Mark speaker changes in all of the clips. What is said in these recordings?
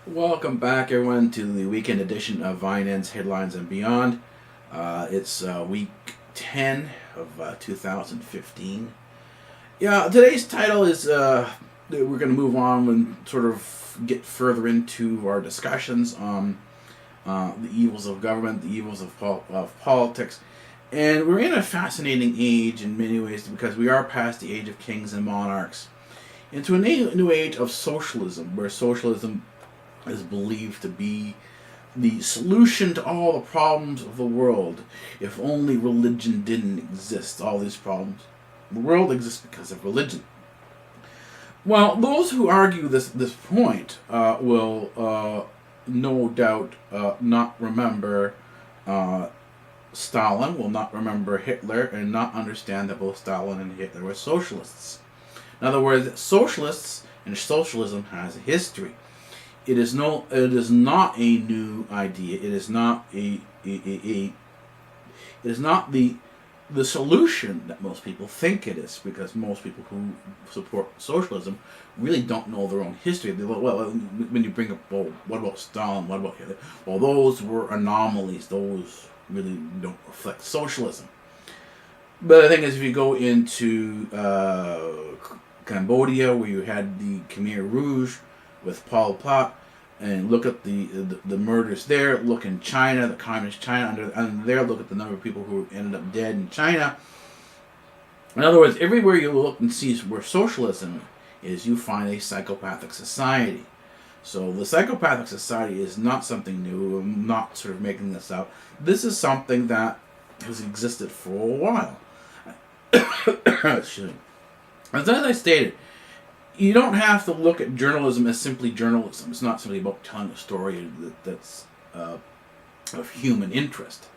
Speaker 1: Welcome back, everyone, to the weekend edition of iNN's Headlines and Beyond. It's week 10 of 2015. Yeah, today's title is we're going to move on and sort of get further into our discussions on the evils of government, the evils of politics. And we're in a fascinating age in many ways because we are past the age of kings and monarchs into a new age of socialism, where socialism is believed to be the solution to all the problems of the world. If only religion didn't exist, all these problems. The world exists because of religion. Well, those who argue this point will no doubt not remember Stalin, will not remember Hitler, and not understand that both Stalin and Hitler were socialists. In other words, socialists and socialism has a history. It is not a new idea. It is not it is not the solution that most people think it is, because most people who support socialism really don't know their own history. Well, when you bring up, well, what about Stalin? What about Hitler? Well, those were anomalies. Those really don't reflect socialism. But the thing is, if you go into Cambodia, where you had the Khmer Rouge with Pol Pot, and look at the murders there. Look in China, the communist China, under there. Look at the number of people who ended up dead in China. In other words, everywhere you look and see where socialism is, you find a psychopathic society. So the psychopathic society is not something new. I'm not sort of making this up. This is something that has existed for a while. Excuse me. As I stated, you don't have to look at journalism as simply journalism. It's not simply about telling a story that's of human interest.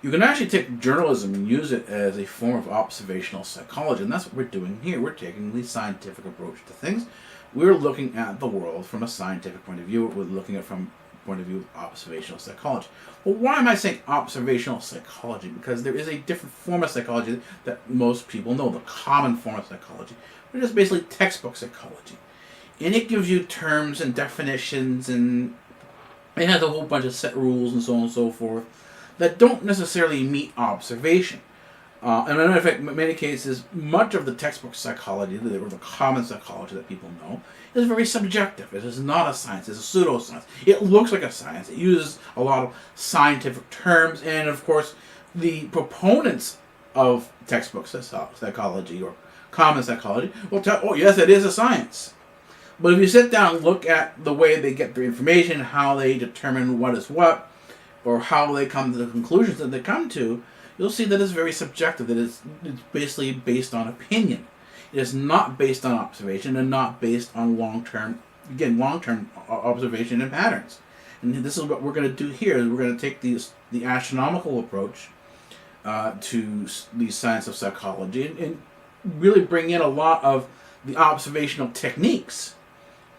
Speaker 1: You can actually take journalism and use it as a form of observational psychology, and that's what we're doing here. We're taking the scientific approach to things. We're looking at the world from a scientific point of view. We're looking at it from the point of view of observational psychology. Well, why am I saying observational psychology? Because there is a different form of psychology that most people know, the common form of psychology, which is basically textbook psychology. And it gives you terms and definitions, and it has a whole bunch of set rules and so on and so forth that don't necessarily meet observation. And in fact, in many cases, much of the textbook psychology, or the common psychology that people know, is very subjective. It is not a science. It's a pseudoscience. It looks like a science. It uses a lot of scientific terms, and of course, the proponents of textbook psychology or common psychology will tell, oh yes, it is a science. But if you sit down and look at the way they get their information, how they determine what is what, or how they come to the conclusions that they come to, you'll see that it's very subjective, that it's basically based on opinion. It is not based on observation and not based on long-term observation and patterns. And this is what we're going to do here. We're going to take the astronomical approach to the science of psychology and really bring in a lot of the observational techniques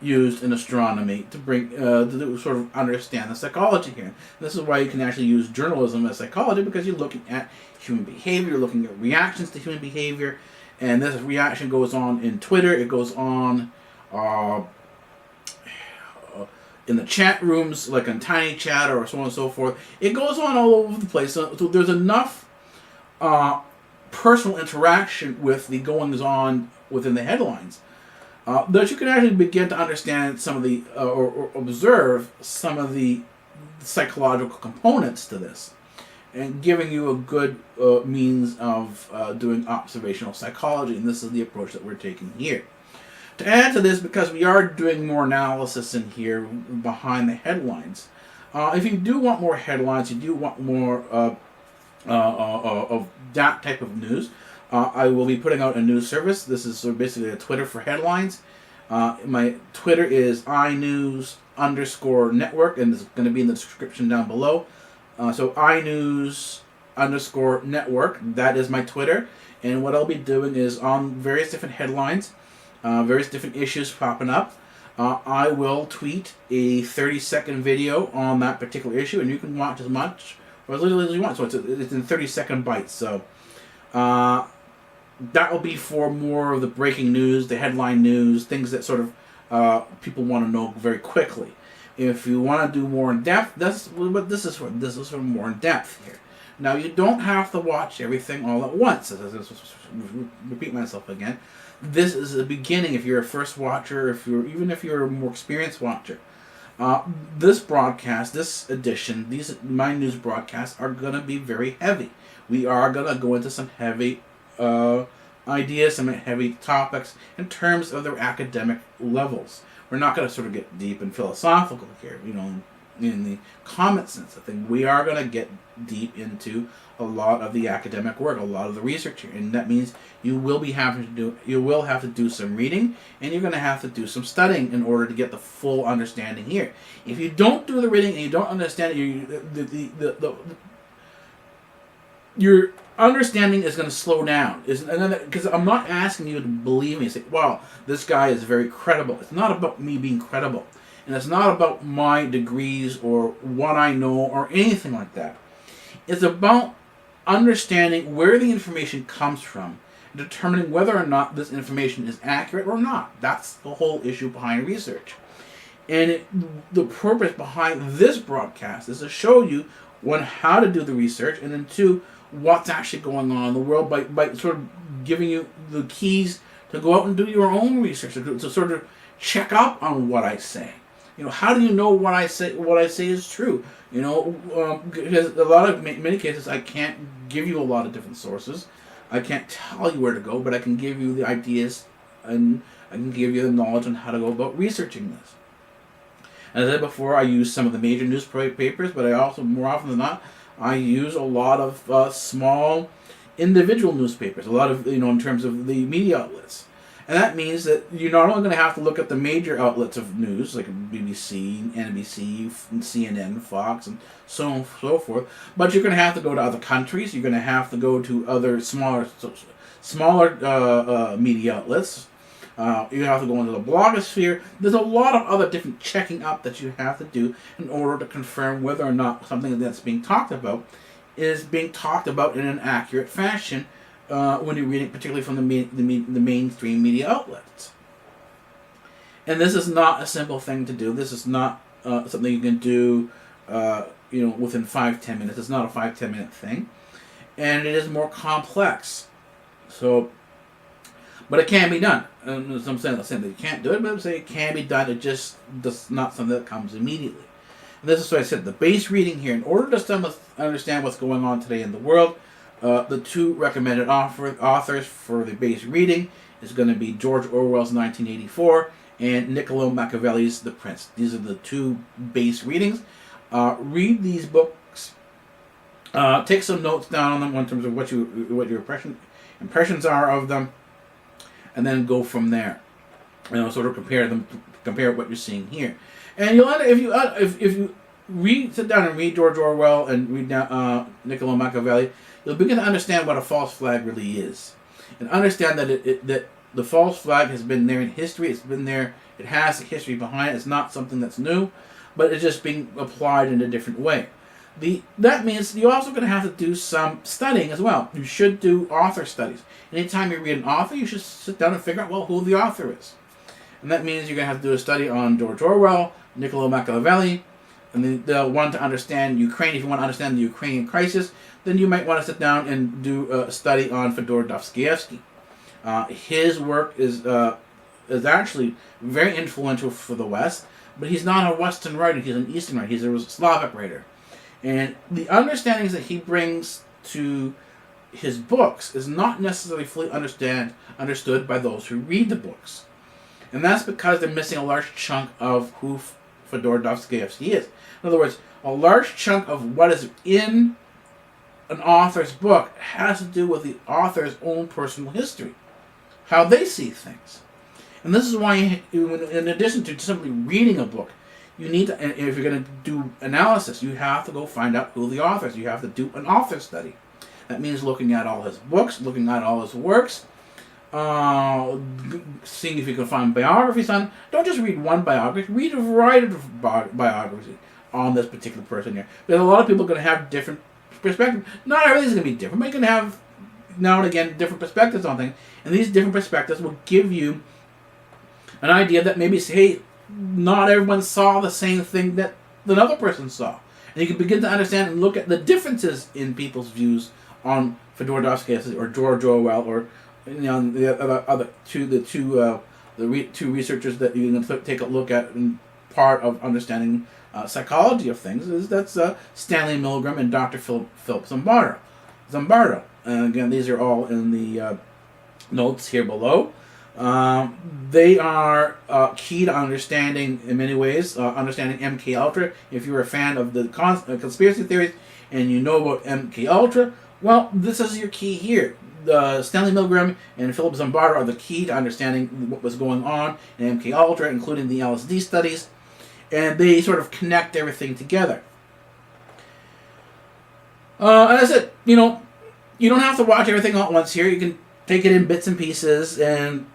Speaker 1: used in astronomy to bring to sort of understand the psychology here. And this is why you can actually use journalism as psychology, because you're looking at human behavior, you're looking at reactions to human behavior, and this reaction goes on in Twitter, it goes on in the chat rooms, like on Tiny Chat or so on and so forth. It goes on all over the place. So there's enough personal interaction with the goings on within the headlines that you can actually begin to understand some of the or observe some of the psychological components to this, and giving you a good means of doing observational psychology. And this is the approach that we're taking here. To add to this, because we are doing more analysis in here behind the headlines, if you do want more headlines, you do want more of that type of news, I will be putting out a news service. This is sort of basically a Twitter for headlines. My Twitter is iNews_Network, and it's going to be in the description down below. So iNews_Network, that is my Twitter. And what I'll be doing is on various different headlines, various different issues popping up, I will tweet a 30-second video on that particular issue, and you can watch as much or as little as you want. So it's in 30-second bites. So that will be for more of the breaking news, the headline news, things that sort of people want to know very quickly. If you want to do more in depth, that's what this is for. This is for more in depth here. Now, you don't have to watch everything all at once. Repeat myself again. This is the beginning. If you're a first watcher, even if you're a more experienced watcher, this broadcast, this edition, my news broadcasts are going to be very heavy. We are going to go into some heavy ideas, some heavy topics in terms of their academic levels. We're not going to sort of get deep and philosophical here, in the common sense of things. We are going to get deep into a lot of the academic work, a lot of the research here, and that means you will have to do some reading, and you're going to have to do some studying in order to get the full understanding here. If you don't do the reading and you don't understand it, your understanding is going to slow down. Because I'm not asking you to believe me and say, wow, this guy is very credible. It's not about me being credible. And it's not about my degrees or what I know or anything like that. It's about understanding where the information comes from, and determining whether or not this information is accurate or not. That's the whole issue behind research. And the purpose behind this broadcast is to show you, one, how to do the research, and then two, what's actually going on in the world by sort of giving you the keys to go out and do your own research, to sort of check up on what I say. How do you know what I say is true? Because many cases I can't give you a lot of different sources. I can't tell you where to go, but I can give you the ideas, and I can give you the knowledge on how to go about researching this. As I said before, I use some of the major newspapers, but I also, more often than not, I use a lot of small individual newspapers, a lot of, in terms of the media outlets. And that means that you're not only going to have to look at the major outlets of news, like BBC, NBC, CNN, Fox, and so on and so forth, but you're going to have to go to other countries. You're going to have to go to other smaller media outlets. You have to go into the blogosphere. There's a lot of other different checking up that you have to do in order to confirm whether or not something that's being talked about is being talked about in an accurate fashion. When you're reading, particularly from the mainstream media outlets. And this is not a simple thing to do. This is not something you can do, within 5-10 minutes. It's not a 5-10 minute thing, and it is more complex. So, but it can be done. And I'm saying that you can't do it, but I'm saying it can be done. It just does not something that comes immediately. And this is what I said. The base reading here, in order to understand what's going on today in the world. The two recommended authors for the base reading is going to be George Orwell's 1984 and Niccolo Machiavelli's The Prince. These are the two base readings. Read these books. Take some notes down on them in terms of what your impressions are of them, and then go from there. Sort of compare what you're seeing here. And you'll if you sit down and read George Orwell and read Niccolo Machiavelli, you'll begin to understand what a false flag really is, and understand that that the false flag has been there in history. It's been there. It has a history behind it. It's not something that's new, but it's just being applied in a different way. That means you're also going to have to do some studying as well. You should do author studies. Anytime you read an author, you should sit down and figure out who the author is, and that means you're going to have to do a study on George Orwell, Niccolo Machiavelli. And they'll want to understand Ukraine. If you want to understand the Ukrainian crisis, then you might want to sit down and do a study on Fyodor Dostoevsky. His work is actually very influential for the West, but he's not a Western writer. He's an Eastern writer. He's a Slavic writer. And the understandings that he brings to his books is not necessarily fully understood by those who read the books. And that's because they're missing a large chunk of who Fyodor Dostoevsky is. In other words, a large chunk of what is in an author's book has to do with the author's own personal history, how they see things. And this is why, in addition to simply reading a book, you need to, if you're going to do analysis, you have to go find out who the author is. You have to do an author study. That means looking at all his books, looking at all his works, seeing if you can find biographies on. Don't just read one biography. Read a variety of biographies on this particular person here. Because a lot of people are going to have different perspectives. Not everything's going to be different, but you can have, now and again, different perspectives on things. And these different perspectives will give you an idea that maybe say, hey, not everyone saw the same thing that another person saw. And you can begin to understand and look at the differences in people's views on Fyodor Dostoevsky or George Orwell, or the two researchers that you can take a look at in part of understanding psychology of things. That's Stanley Milgram and Dr. Philip Zimbardo. And again, these are all in the notes here below. They are key to understanding, in many ways, understanding MK Ultra. If you're a fan of the conspiracy theories and you know about MK Ultra, well, this is your key here. Stanley Milgram and Philip Zimbardo are the key to understanding what was going on in MK Ultra, including the LSD studies, and they sort of connect everything together. And I said, you don't have to watch everything all at once here. You can take it in bits and pieces, and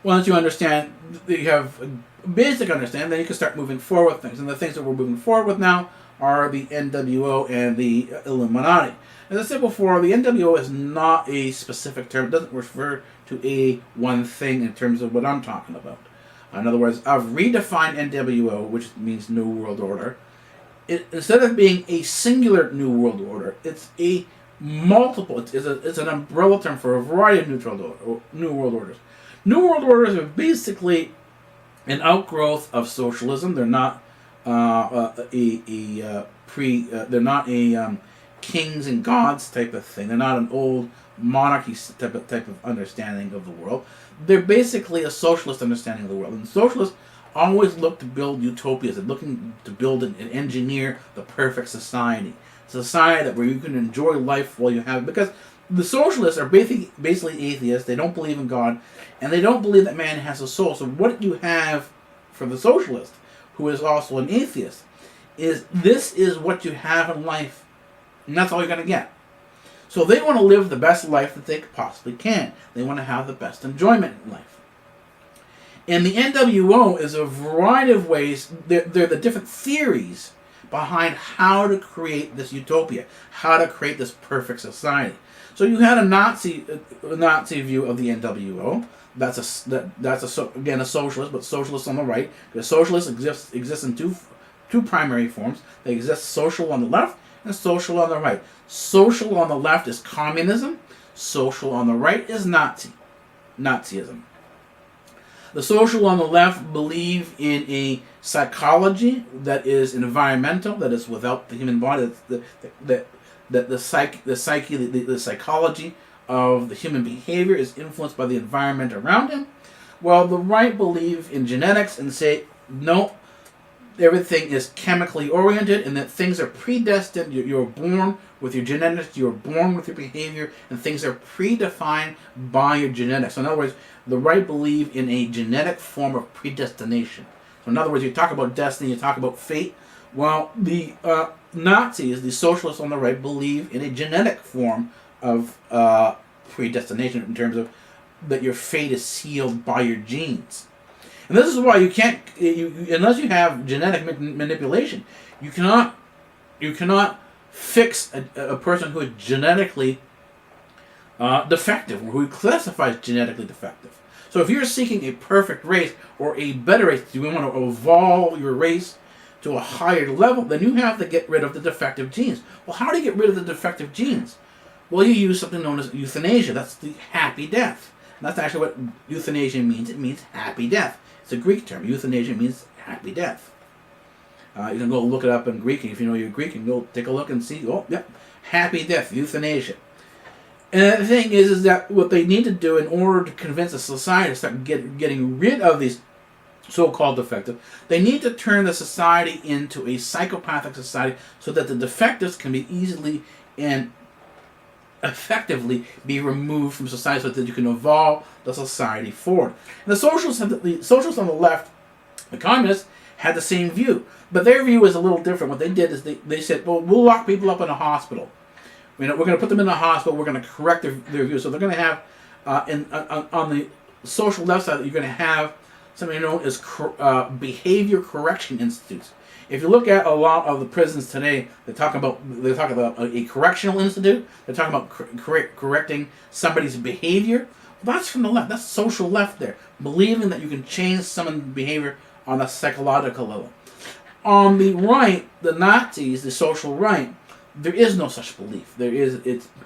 Speaker 1: once you understand, you have a basic understanding, then you can start moving forward with things. And the things that we're moving forward with now are the NWO and the Illuminati. As I said before, the NWO is not a specific term. It doesn't refer to one thing in terms of what I'm talking about. In other words, I've redefined NWO, which means New World Order. Instead of being a singular New World Order, it's a multiple. It's an umbrella term for a variety of New World Orders. New World Orders are basically an outgrowth of socialism. They're not they're not a kings and gods type of thing. They're not an old monarchy type of understanding of the world. They're basically a socialist understanding of the world. And socialists always look to build utopias. They're looking to build and engineer the perfect society. Society where you can enjoy life while you have it. Because the socialists are basically atheists. They don't believe in God. And they don't believe that man has a soul. So what you have for the socialist, who is also an atheist, is this is what you have in life. And that's all you're going to get. So they want to live the best life that they possibly can. They want to have the best enjoyment in life. And the NWO is a variety of ways. They're the different theories behind how to create this utopia, how to create this perfect society. So you had a Nazi view of the NWO. That's again a socialist, but socialist on the right. Because socialists exist in two primary forms. They exist social on the left and social on the right. Social on the left is communism. Social on the right is Nazism. The social on the left believe in a psychology that is environmental, that is without the human body. The psychology of the human behavior is influenced by the environment around him. While the right believe in genetics and say, no, everything is chemically oriented and that things are predestined. You're born with your genetics, you're born with your behavior, and things are predefined by your genetics. So in other words, the right believe in a genetic form of predestination. So in other words, you talk about destiny, you talk about fate. Well, the Nazis, the socialists on the right, believe in a genetic form of predestination in terms of that your fate is sealed by your genes. And this is why you can't, unless you have genetic manipulation, you cannot fix a person who is genetically defective, or who classifies genetically defective. So if you're seeking a perfect race or a better race, you want to evolve your race to a higher level, then you have to get rid of the defective genes. Well, how do you get rid of the defective genes? Well, you use something known as euthanasia. That's the happy death. And that's actually what euthanasia means. It means happy death. It's a Greek term. Euthanasia means happy death. You can go look it up in Greek. If you know your Greek, you can go take a look and see, oh, yep, happy death, euthanasia. And the thing is that what they need to do in order to convince a society to start getting rid of these so-called defective, they need to turn the society into a psychopathic society so that the defectives can be easily and effectively be removed from society so that you can evolve the society forward. And the socialists on the left, the communists, had the same view. But their view is a little different. What they did is they said, well, we'll lock people up in a hospital. We're going to put them in a hospital. We're going to correct their view. So they're going to have, on the social left side, you're going to have something known as behavior correction institutes. If you look at a lot of the prisons today, they talk about a correctional institute. They're talking about correcting somebody's behavior. That's from the left. That's social left there. Believing that you can change someone's behavior on a psychological level. On the right, the Nazis, the social right, there is no such belief.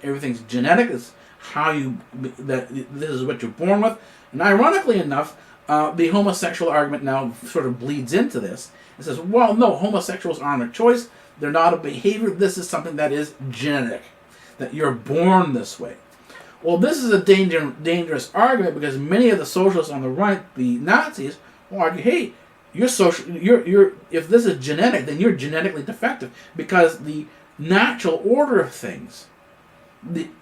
Speaker 1: Everything's genetic. It's how this is what you're born with. And ironically enough, the homosexual argument now sort of bleeds into this. It says, well, no, homosexuals aren't a choice. They're not a behavior. This is something that is genetic, that you're born this way. Well, this is a dangerous argument because many of the socialists on the right, the Nazis, will argue, hey, if this is genetic, then you're genetically defective because the natural order of things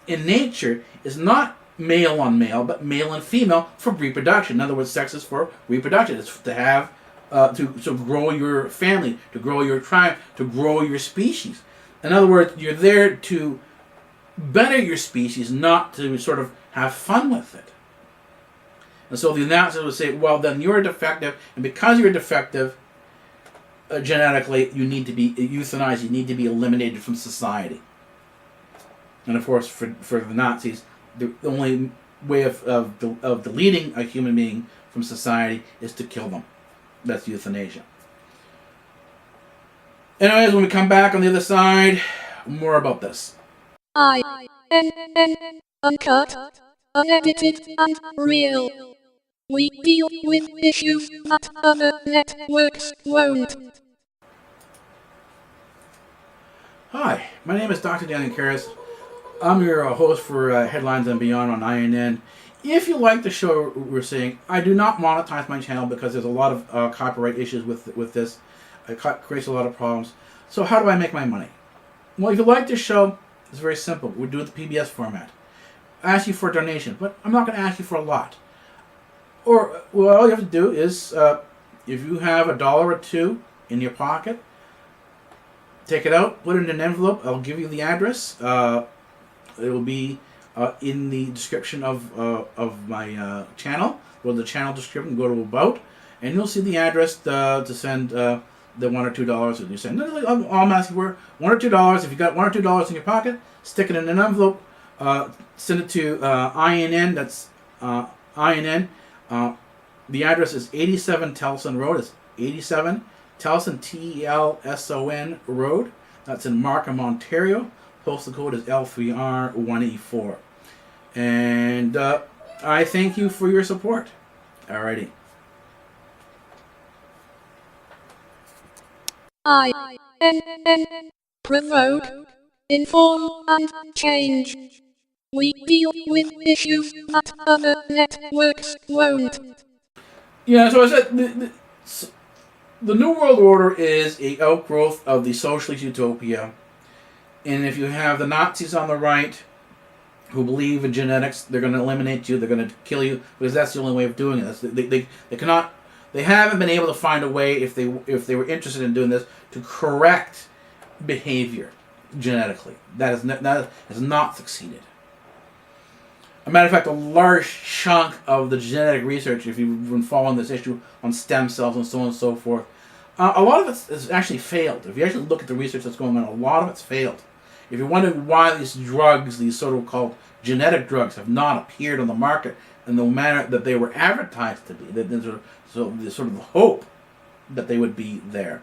Speaker 1: in nature is not male on male, but male and female for reproduction. In other words, sex is for reproduction. It's to have to grow your family, to grow your tribe, to grow your species. In other words, you're there to better your species, not to sort of have fun with it. And so the Nazis would say, well, then you're defective, and because you're defective genetically, you need to be euthanized, you need to be eliminated from society. And of course, for the Nazis, the only way of deleting a human being from society is to kill them. That's euthanasia. Anyways, when we come back on the other side, more about this.
Speaker 2: iNN, uncut, unedited, and real. We deal with issues that other networks won't.
Speaker 1: Hi, my name is Dr. Daniel Karras. I'm your host for Headlines and Beyond on iNN. If you like the show we're saying, I do not monetize my channel because there's a lot of copyright issues with this. It creates a lot of problems. So how do I make my money? Well, if you like this show, it's very simple. We do it the PBS format. I ask you for a donation, but I'm not going to ask you for a lot. Or, well, all you have to do is, if you have $1 or $2 in your pocket, take it out, put it in an envelope. I'll give you the address. It will be in the description of my channel. Go to the channel description, go to About, and you'll see the address to send the $1 or $2 that you send. All I'm asking for $1 or $2. If you got $1 or $2 in your pocket, stick it in an envelope. Send it to iNN. That's iNN. The address is 87 Telson Road. It's 87 Telson, Telson Road. That's in Markham, Ontario. Postal code is L3R184. And I thank you for your support. Alrighty.
Speaker 2: iNN, provoke, inform, and change. We deal with issues that other networks won't.
Speaker 1: Yeah, so I said the New World Order is an outgrowth of the socialist utopia. And if you have the Nazis on the right who believe in genetics, they're going to eliminate you, they're going to kill you, because that's the only way of doing it. They haven't been able to find a way, if they were interested in doing this, to correct behavior genetically. That has not succeeded. As a matter of fact, a large chunk of the genetic research, if you've been following this issue on stem cells and so on and so forth, a lot of it has actually failed. If you actually look at the research that's going on, a lot of it's failed. If you're wondering why these drugs, these so-called genetic drugs, have not appeared on the market in the manner that they were advertised to be, there's sort of the hope that they would be there,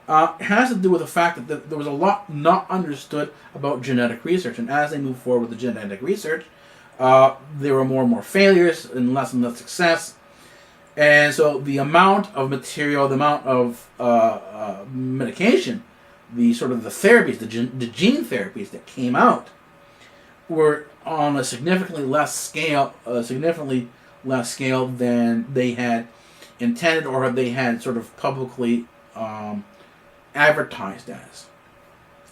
Speaker 1: it has to do with the fact that there was a lot not understood about genetic research. And as they move forward with the genetic research, there were more and more failures and less success. And so the amount of material, the amount of medication, the therapies, the gene therapies that came out were on a significantly less scale than they had intended or they had sort of publicly advertised as.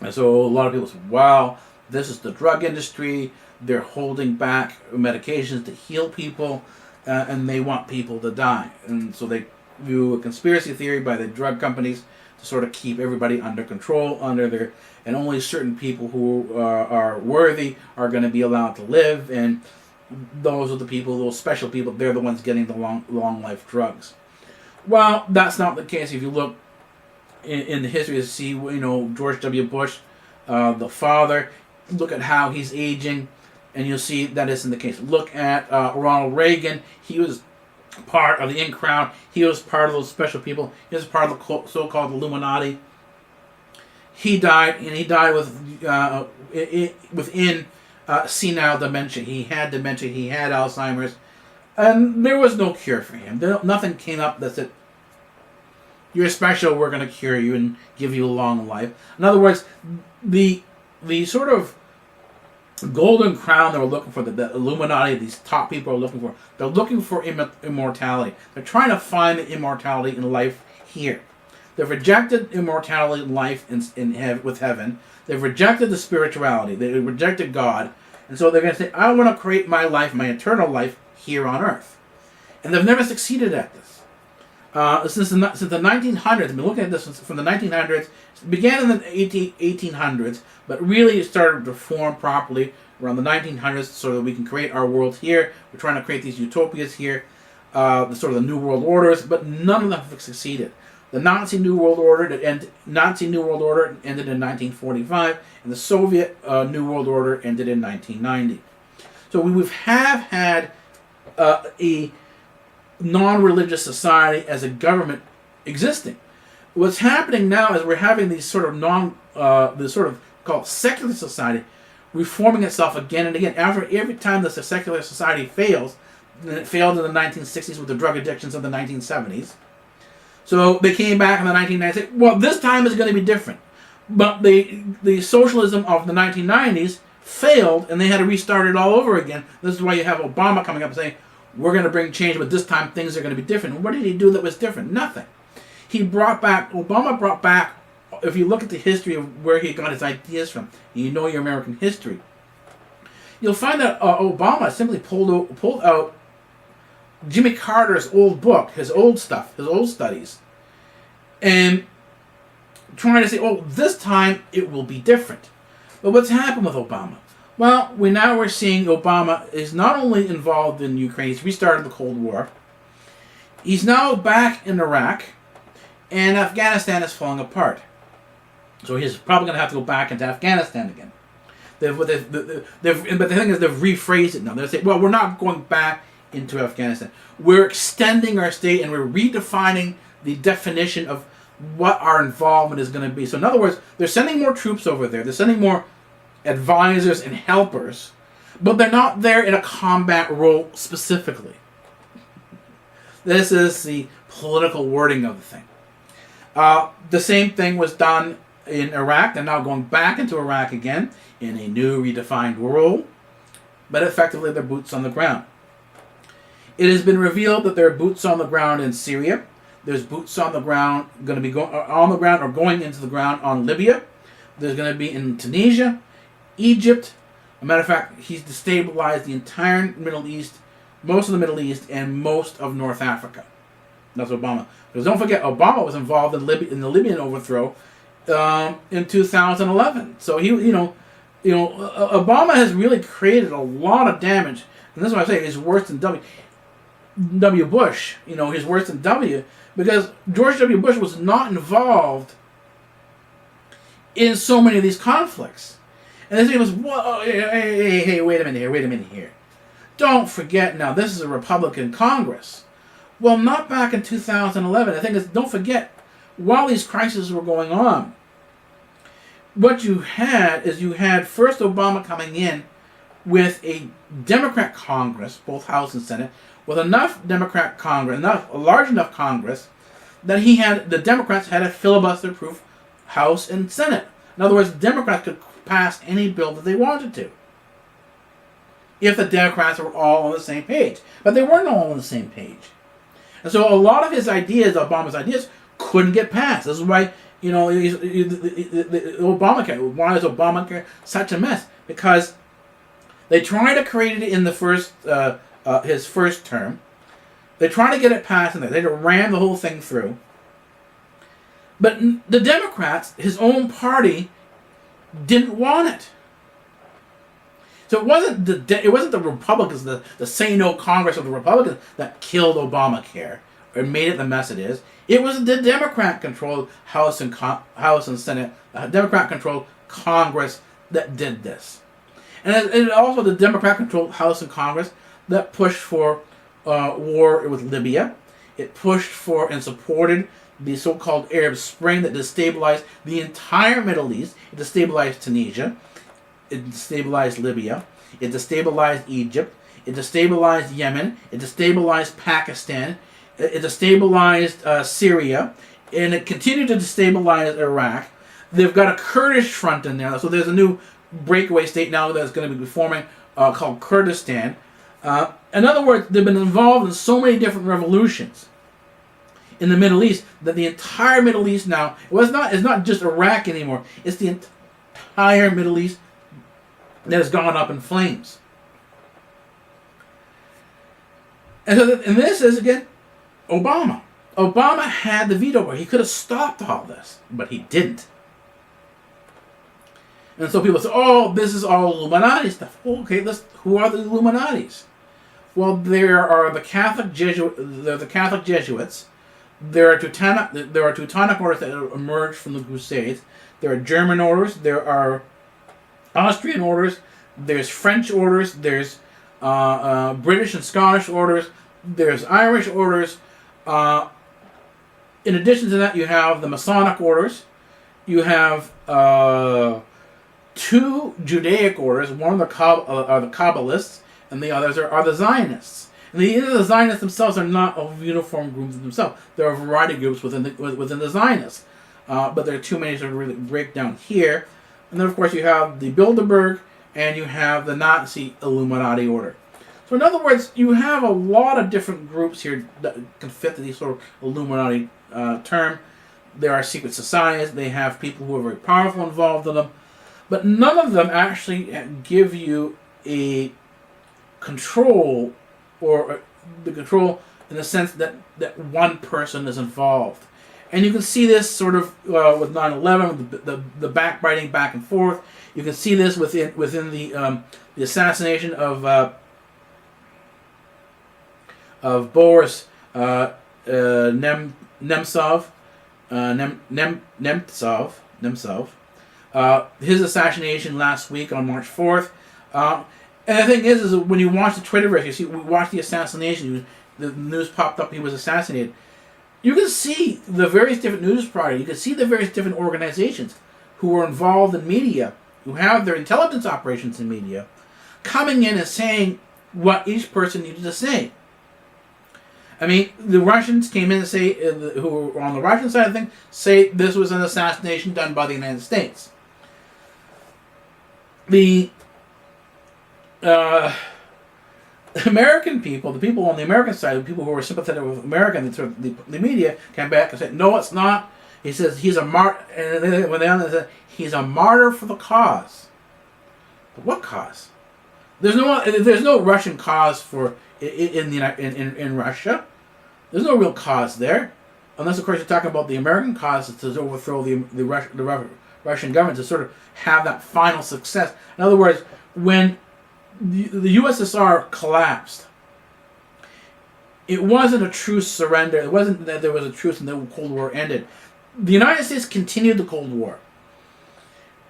Speaker 1: And so a lot of people said, wow, this is the drug industry. They're holding back medications to heal people, and they want people to die. And so they view a conspiracy theory by the drug companies to sort of keep everybody under control, and only certain people who are worthy are going to be allowed to live, and those are the people, those special people, they're the ones getting the long life drugs. Well, that's not the case. If you look in the history, you see, George W. Bush, the father, look at how he's aging. and you'll see that isn't the case. Look at Ronald Reagan. He was part of the in crowd. He was part of those special people. He was part of the so-called Illuminati. He died, and he died within senile dementia. He had dementia. He had Alzheimer's, and there was no cure for him. Nothing came up that said, "You're special. We're going to cure you and give you a long life." In other words, the sort of golden crown they were looking for, the Illuminati, these top people are looking for. They're looking for immortality. They're trying to find the immortality in life here. They've rejected immortality in life with heaven. They've rejected the spirituality. They rejected God. And so they're going to say, I want to create my life, my eternal life, here on earth. And they've never succeeded at this. Since the 1900s, I've been looking at this from the 1900s. It began in the 1800s, but really started to form properly around the 1900s so that we can create our world here. We're trying to create these utopias here, the sort of the New World Orders, but none of them have succeeded. The Nazi New World Order ended in 1945, and the Soviet New World Order ended in 1990. So we have had a non-religious society as a government existing. What's happening now is we're having these sort of this sort of called secular society reforming itself again and again. Every time the secular society fails, and it failed in the 1960s with the drug addictions of the 1970s. So they came back in the 1990s. Well, this time is going to be different. But the socialism of the 1990s failed, and they had to restart it all over again. This is why you have Obama coming up and saying, we're going to bring change, but this time things are going to be different. And what did he do that was different? Nothing. Obama brought back, if you look at the history of where he got his ideas from, and you know your American history, you'll find that Obama simply pulled out Jimmy Carter's old book, his old stuff, his old studies, and trying to say, oh, this time it will be different. But what's happened with Obama? Well, we're seeing Obama is not only involved in Ukraine, he's restarted the Cold War. He's now back in Iraq, and Afghanistan is falling apart. So he's probably going to have to go back into Afghanistan again. But the thing is, they've rephrased it now. They're saying, well, we're not going back into Afghanistan. We're extending our state, and we're redefining the definition of what our involvement is going to be. So in other words, they're sending more troops over there. They're sending more advisors and helpers, but they're not there in a combat role specifically. This is the political wording of the thing. The same thing was done in Iraq. They're now going back into Iraq again in a new redefined role, but effectively they're boots on the ground. It has been revealed that there are boots on the ground in Syria. There's boots on the ground going to be on the ground or going into the ground on Libya. There's going to be in Tunisia, Egypt. As a matter of fact, he's destabilized the entire Middle East, most of the Middle East, and most of North Africa. That's Obama. Because don't forget, Obama was involved in the Libyan overthrow in 2011. So Obama has really created a lot of damage, and this is what I say is worse than W. Bush. He's worse than W, because George W. Bush was not involved in so many of these conflicts. And this thing was, whoa, hey, wait a minute here. Don't forget now, this is a Republican Congress. Well, not back in 2011. The thing is, don't forget, while these crises were going on, what you had first Obama coming in with a Democrat Congress, both House and Senate, with enough Democrat Congress, a large enough Congress, that the Democrats had a filibuster-proof House and Senate. In other words, Democrats could pass any bill that they wanted to, if the Democrats were all on the same page. But they weren't all on the same page. And so a lot of Obama's ideas, couldn't get passed. This is why, Obamacare. Why is Obamacare such a mess? Because they tried to create it in the his first term. They tried to get it passed in there. They ran the whole thing through. But the Democrats, his own party, didn't want it. So it wasn't the Republicans, the Say No Congress of the Republicans, that killed Obamacare or made it the mess it is. It was the Democrat-controlled House and Senate, Democrat-controlled Congress that did this. And also the Democrat-controlled House and Congress that pushed for war with Libya. It pushed for and supported the so-called Arab Spring that destabilized the entire Middle East. It destabilized Tunisia. It destabilized Libya. It destabilized Egypt. It destabilized Yemen. It destabilized Pakistan. It destabilized Syria. And it continued to destabilize Iraq. They've got a Kurdish front in there. So there's a new breakaway state now that's going to be forming called Kurdistan. In other words, they've been involved in so many different revolutions in the Middle East that the entire Middle East now, it's not just Iraq anymore. It's the entire Middle East that has gone up in flames. And this is, again, Obama. Obama had the veto power. He could have stopped all this, but he didn't. And so people say, "Oh, this is all Illuminati stuff." Okay, who are the Illuminatis? Well, there are the Catholic Jesuits. There are Teutonic orders that emerged from the Crusades. There are German orders. There are Austrian orders. There's French orders. There's British and Scottish orders. There's Irish orders. In addition to that, you have the Masonic orders. You have two Judaic orders. One are the Kabbalists, and the others are the Zionists. And the Zionists themselves are not a uniform group themselves. There are a variety of groups within the Zionists, but there are too many to really break down here. And then, of course, you have the Bilderberg, and you have the Nazi Illuminati order. So, in other words, you have a lot of different groups here that can fit the sort of Illuminati term. There are secret societies. They have people who are very powerful involved in them. But none of them actually give you a control, or the control in the sense that one person is involved. And you can see this sort of with 9/11, the backbiting back and forth. You can see this within the assassination of Boris Nemtsov. His assassination last week on March 4th. And the thing is when you watch the Twitterverse, we watch the assassination. The news popped up; he was assassinated. You can see the various different news parties. You can see the various different organizations who are involved in media, who have their intelligence operations in media, coming in and saying what each person needed to say. I mean, the Russians came in and say, who were on the Russian side of things, say this was an assassination done by the United States. The American people, the people on the American side, the people who were sympathetic with America, the media came back and said, "No, it's not." He says he's a martyr, and when they said he's a martyr for the cause. But what cause? There's no Russian cause in Russia. There's no real cause there, unless of course you're talking about the American cause to overthrow the Russian government, to sort of have that final success. In other words, when the USSR collapsed, it wasn't a true surrender. It wasn't that there was a truce and the Cold War ended. The United States continued the Cold War.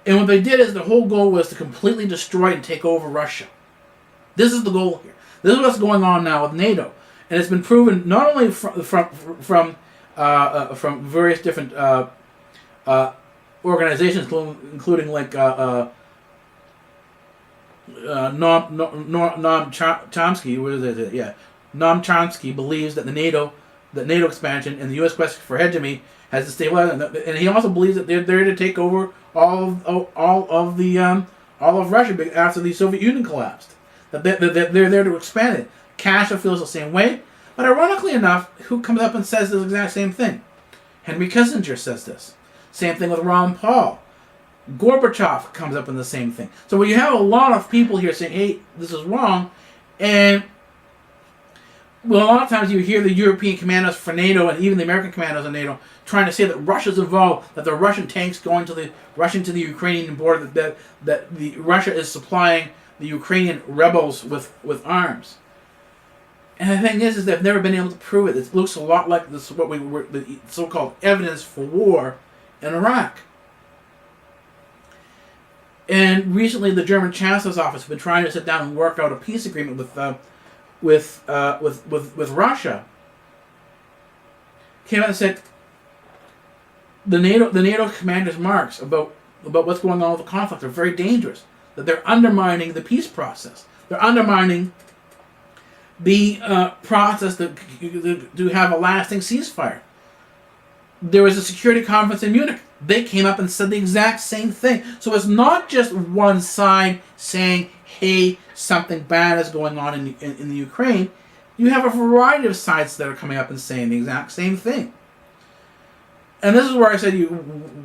Speaker 1: And what they did is the whole goal was to completely destroy and take over Russia. This is the goal here. This is what's going on now with NATO. And it's been proven not only from various different organizations, including like Noam Chomsky. What is it? Yeah, Noam Chomsky believes that the NATO expansion and the U.S. quest for hegemony has to stabilize, and he also believes that they're there to take over all of Russia after the Soviet Union collapsed. That they're there to expand it. Castro feels the same way, but ironically enough, who comes up and says the exact same thing? Henry Kissinger says this. Same thing with Ron Paul. Gorbachev comes up in the same thing. So when you have a lot of people here saying, "Hey, this is wrong," and well, a lot of times you hear the European commandos for NATO and even the American commandos in NATO trying to say that Russia's involved, that the Russian tanks rushing to the Ukrainian border, that Russia is supplying the Ukrainian rebels with arms. And the thing is they've never been able to prove it. It looks a lot like the so-called evidence for war in Iraq. And recently, the German Chancellor's office has been trying to sit down and work out a peace agreement with Russia. Came out and said the NATO commanders' remarks about what's going on with the conflict are very dangerous. That they're undermining the peace process. They're undermining the process to have a lasting ceasefire. There was a security conference in Munich. They came up and said the exact same thing. So it's not just one side saying, hey, something bad is going on in the Ukraine. You have a variety of sides that are coming up and saying the exact same thing. And this is where I said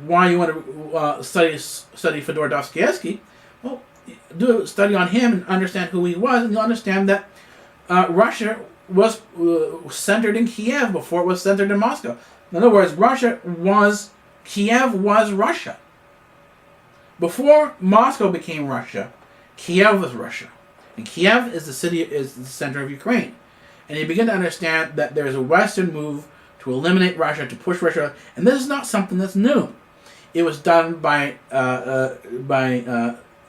Speaker 1: why you want to study Fyodor Dostoevsky. Well, do a study on him and understand who he was, and you'll understand that Russia was centered in Kiev before it was centered in Moscow. In other words, Kiev was Russia. Before Moscow became Russia, Kiev was Russia. And Kiev is the center of Ukraine. And you begin to understand that there's a Western move to eliminate Russia, to push Russia, and this is not something that's new. It was done by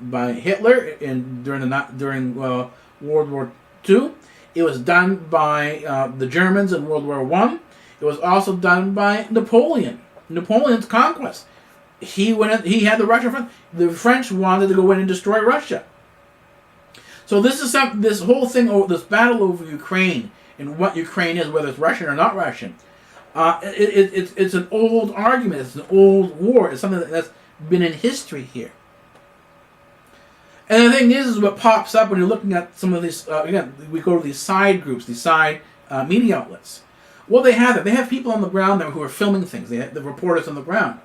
Speaker 1: Hitler during World War II. It was done by the Germans in World War I. It was also done by Napoleon. Napoleon's conquest. He had the Russian front. The French wanted to go in and destroy Russia. So this whole thing, this battle over Ukraine and what Ukraine is, whether it's Russian or not Russian, it's an old argument. It's an old war. It's something that's been in history here. And the thing is what pops up when you're looking at some of these. Again, we go to these side groups, these side media outlets. Well, they have people on the ground there who are filming things. They have the reporters on the ground.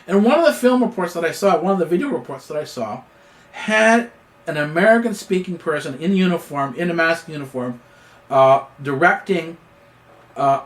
Speaker 1: And one of the film reports that I saw, one of the video reports that I saw, had an American-speaking person in uniform, in a mask uniform, directing a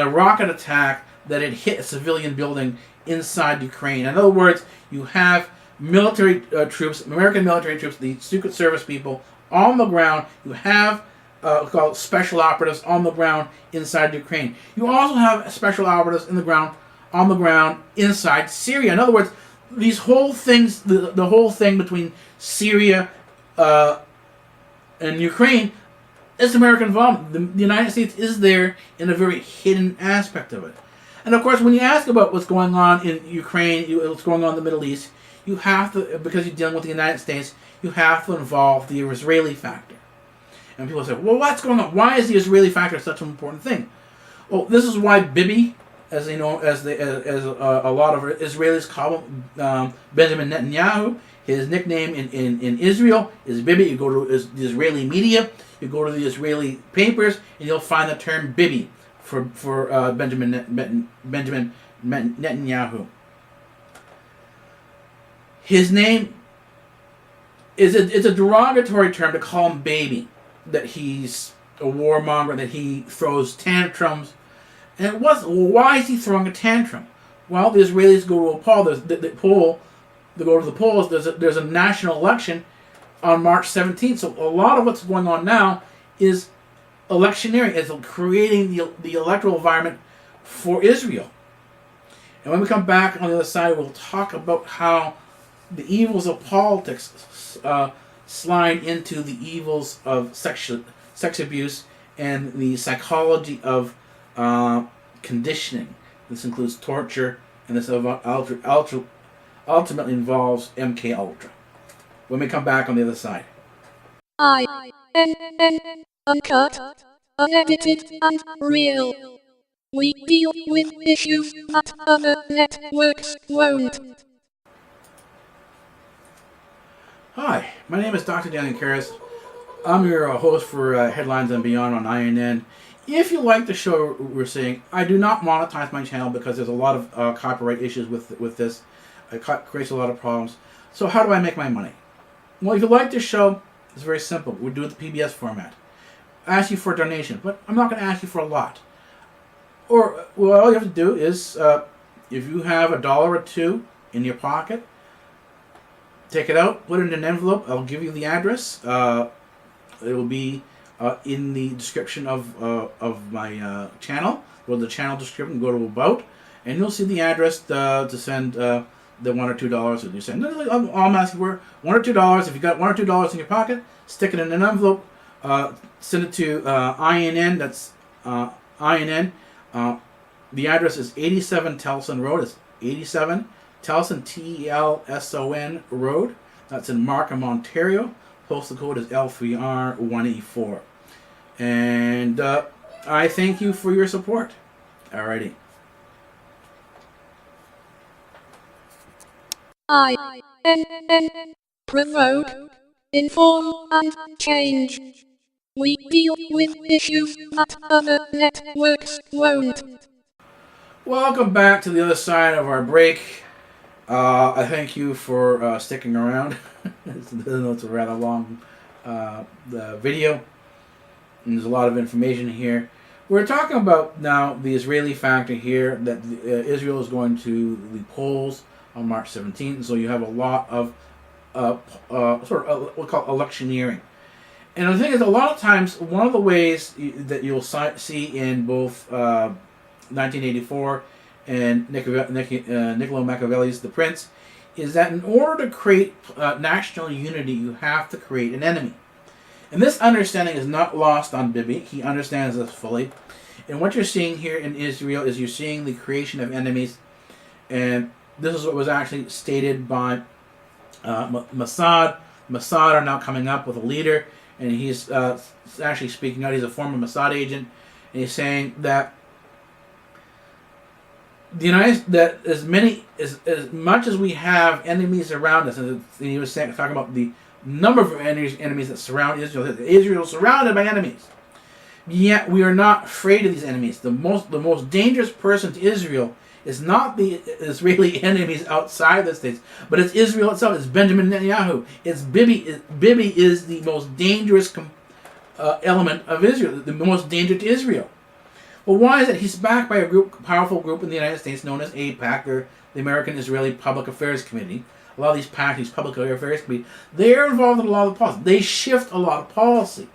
Speaker 1: rocket attack that had hit a civilian building inside Ukraine. In other words, you have military troops, American military troops, the Secret Service people on the ground. You have called special operatives on the ground inside Ukraine. You also have special operatives on the ground inside Syria. In other words, these whole things, the whole thing between Syria and Ukraine, is American involvement. The United States is there in a very hidden aspect of it. And of course, when you ask about what's going on in Ukraine, what's going on in the Middle East, you have to, because you're dealing with the United States, you have to involve the Israeli factor. And people say, well, what's going on? Why is the Israeli factor such an important thing? Well, this is why Bibi, as a lot of Israelis call him, Benjamin Netanyahu, his nickname in Israel is Bibi. You go to the Israeli media, you go to the Israeli papers, and you'll find the term Bibi for Benjamin Netanyahu. His name is a derogatory term to call him baby. That he's a warmonger, that he throws tantrums. And why is he throwing a tantrum? Well, the Israelis go to a poll. They go to the polls. There's a national election on March 17th. So a lot of what's going on now is electioneering, is creating the electoral environment for Israel. And when we come back on the other side, we'll talk about how the evils of politics slide into the evils of sex abuse and the psychology of conditioning. This includes torture, and this ultimately involves MK Ultra. When we come back on the other side.
Speaker 2: iNN, uncut, unedited, and real. We deal with issues that other networks won't.
Speaker 1: Hi, my name is Dr. Daniel Karras. I'm your host for Headlines and Beyond on iNN. If you like the show we're seeing, I do not monetize my channel because there's a lot of copyright issues with this. It creates a lot of problems. So how do I make my money? Well, if you like this show, it's very simple. We do it the PBS format. I ask you for a donation, but I'm not going to ask you for a lot. Or, well, all you have to do is, if you have $1 or $2 in your pocket, take it out, put it in an envelope. I'll give you the address. It will be in the description of my channel. Go to the channel description, go to About, and you'll see the address to send the $1 or $2 that you're saying. No, all I'm asking for $1 or $2. If you got $1 or $2 in your pocket, stick it in an envelope. Send it to iNN. That's iNN. The address is 87 Telson Road. It's 87 Telson, Telson Road. That's in Markham, Ontario. Postal code is L3R184. And I thank you for your support. Alrighty.
Speaker 2: iNN. Provoke, inform, and change. We deal with issues that other networks won't.
Speaker 1: Welcome back to the other side of our break. I thank you for sticking around. It's a rather long video, and there's a lot of information here. We're talking about now the Israeli factor here, that Israel is going to the polls on March 17th, and so you have a lot of sort of what we call electioneering. And the thing is, a lot of times, one of the ways that you'll see in both 1984 and Niccolo Machiavelli's The Prince is that in order to create national unity, you have to create an enemy. And this understanding is not lost on Bibi. He understands this fully. And what you're seeing here in Israel is you're seeing the creation of enemies. And this is what was actually stated by Mossad. Mossad are now coming up with a leader. And he's actually speaking out. He's a former Mossad agent. And he's saying that as much as we have enemies around us, and he was talking about the number of enemies that surround Israel. Israel is surrounded by enemies. Yet we are not afraid of these enemies. The most dangerous person to Israel is not the Israeli enemies outside the states, but it's Israel itself. It's Benjamin Netanyahu. It's Bibi. Bibi is the most dangerous element of Israel, the most danger to Israel. Well, why is it? He's backed by a powerful group in the United States known as AIPAC, or the American Israeli Public Affairs Committee. A lot of these PAC, these public affairs committees, they're involved in a lot of policy. They shift a lot of policy.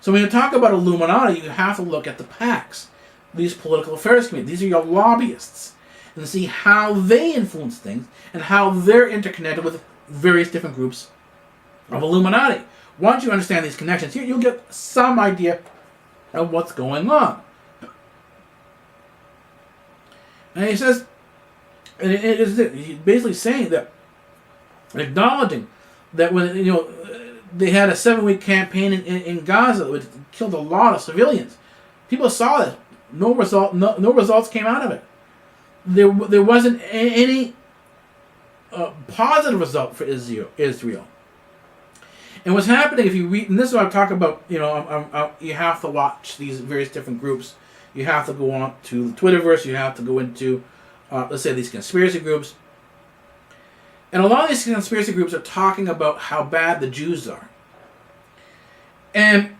Speaker 1: So when you talk about Illuminati, you have to look at the PACs, these political affairs committees. These are your lobbyists, and see how they influence things and how they're interconnected with various different groups of Illuminati. Once you understand these connections here, you'll get some idea of what's going on. And he says, and he's basically saying that, acknowledging that when they had a 7-week campaign in Gaza, which killed a lot of civilians. People saw this. No results came out of it. There wasn't any positive result for Israel. And what's happening, if you read, and this is what I'm talking about, you have to watch these various different groups. You have to go on to the Twitterverse. You have to go into, let's say, these conspiracy groups. And a lot of these conspiracy groups are talking about how bad the Jews are. And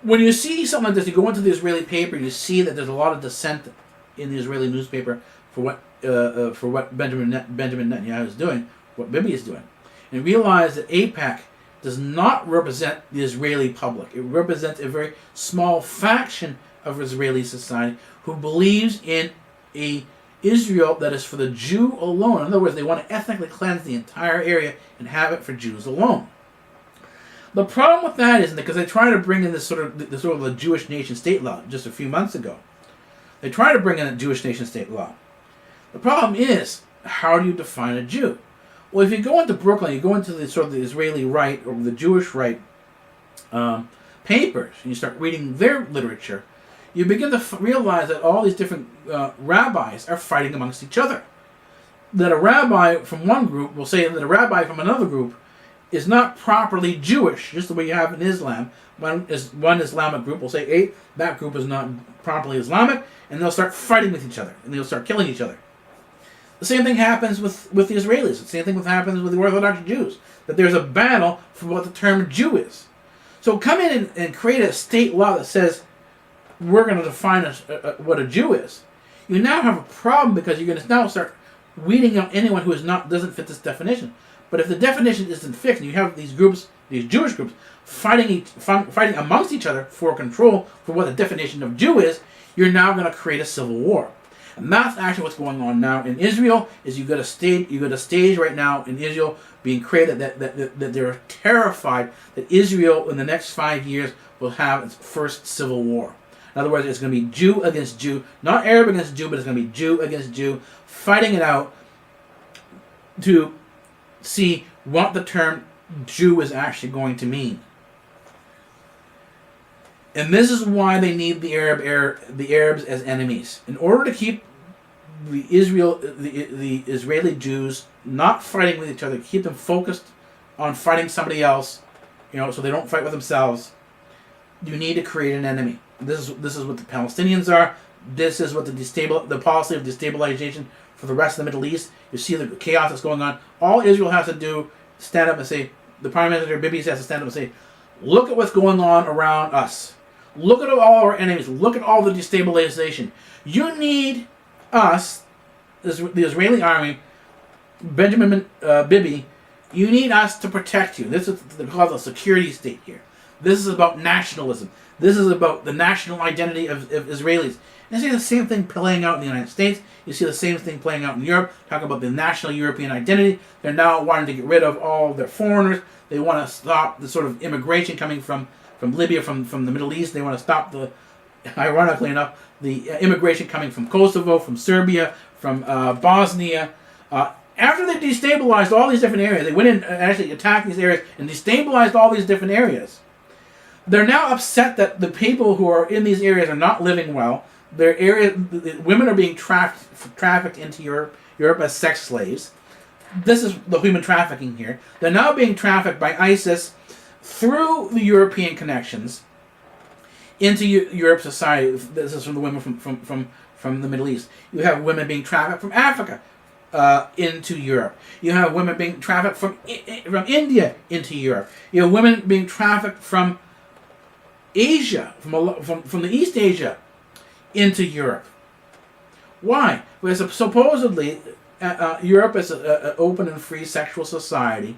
Speaker 1: when you see something like this, you go into the Israeli paper, you see that there's a lot of dissent in the Israeli newspaper for what Benjamin Netanyahu is doing, what Bibi is doing. And realize that AIPAC does not represent the Israeli public. It represents a very small faction of Israeli society who believes in a Israel that is for the Jew alone. In other words, they want to ethnically cleanse the entire area and have it for Jews alone. The problem with that is because they try to bring in this sort of the Jewish nation state law just a few months ago. They try to bring in a Jewish nation state law. The problem is, how do you define a Jew? Well, if you go into Brooklyn, you go into the sort of the Israeli right or the Jewish right papers, and you start reading their literature, you begin to realize that all these different rabbis are fighting amongst each other. That a rabbi from one group will say that a rabbi from another group is not properly Jewish, just the way you have in Islam. One Islamic group will say, hey, that group is not properly Islamic, and they'll start fighting with each other, and they'll start killing each other. The same thing happens with the Israelis. The same thing happens with the Orthodox Jews. That there's a battle for what the term Jew is. So come in and create a state law that says, we're going to define what a Jew is. You now have a problem because you're going to now start weeding out anyone who doesn't fit this definition. But if the definition isn't fixed, and you have these groups, these Jewish groups, fighting amongst each other for control for what the definition of Jew is, you're now going to create a civil war. And that's actually what's going on now in Israel. Is you got a stage right now in Israel being created that they're terrified that Israel in the next 5 years will have its first civil war. In other words, it's going to be Jew against Jew, not Arab against Jew, but it's going to be Jew against Jew, fighting it out to see what the term Jew is actually going to mean. And this is why they need the Arabs as enemies. In order to keep the Israeli Jews not fighting with each other, keep them focused on fighting somebody else, so they don't fight with themselves, you need to create an enemy. This is what the Palestinians are. This is what the policy of destabilization for the rest of the Middle East. You see the chaos that's going on. All Israel has to do is stand up and say, the Prime Minister Bibi has to stand up and say, look at what's going on around us. Look at all our enemies. Look at all the destabilization. You need us, the Israeli army, Benjamin Bibi, you need us to protect you. This is called the security state here. This is about nationalism. This is about the national identity of Israelis. And you see the same thing playing out in the United States. You see the same thing playing out in Europe, talking about the national European identity. They're now wanting to get rid of all their foreigners. They want to stop the sort of immigration coming from Libya, from the Middle East. They want to stop ironically enough, the immigration coming from Kosovo, from Serbia, from Bosnia. After they destabilized all these different areas, they went in and actually attacked these areas and destabilized all these different areas. They're now upset that the people who are in these areas are not living well. Women are being trafficked into Europe as sex slaves. This is the human trafficking here. They're now being trafficked by ISIS through the European connections into Europe society. This is from the women from the Middle East. You have women being trafficked from Africa into Europe. You have women being trafficked from India into Europe. You have women being trafficked from Asia, from the East Asia into Europe. Why? Because supposedly Europe is an open and free sexual society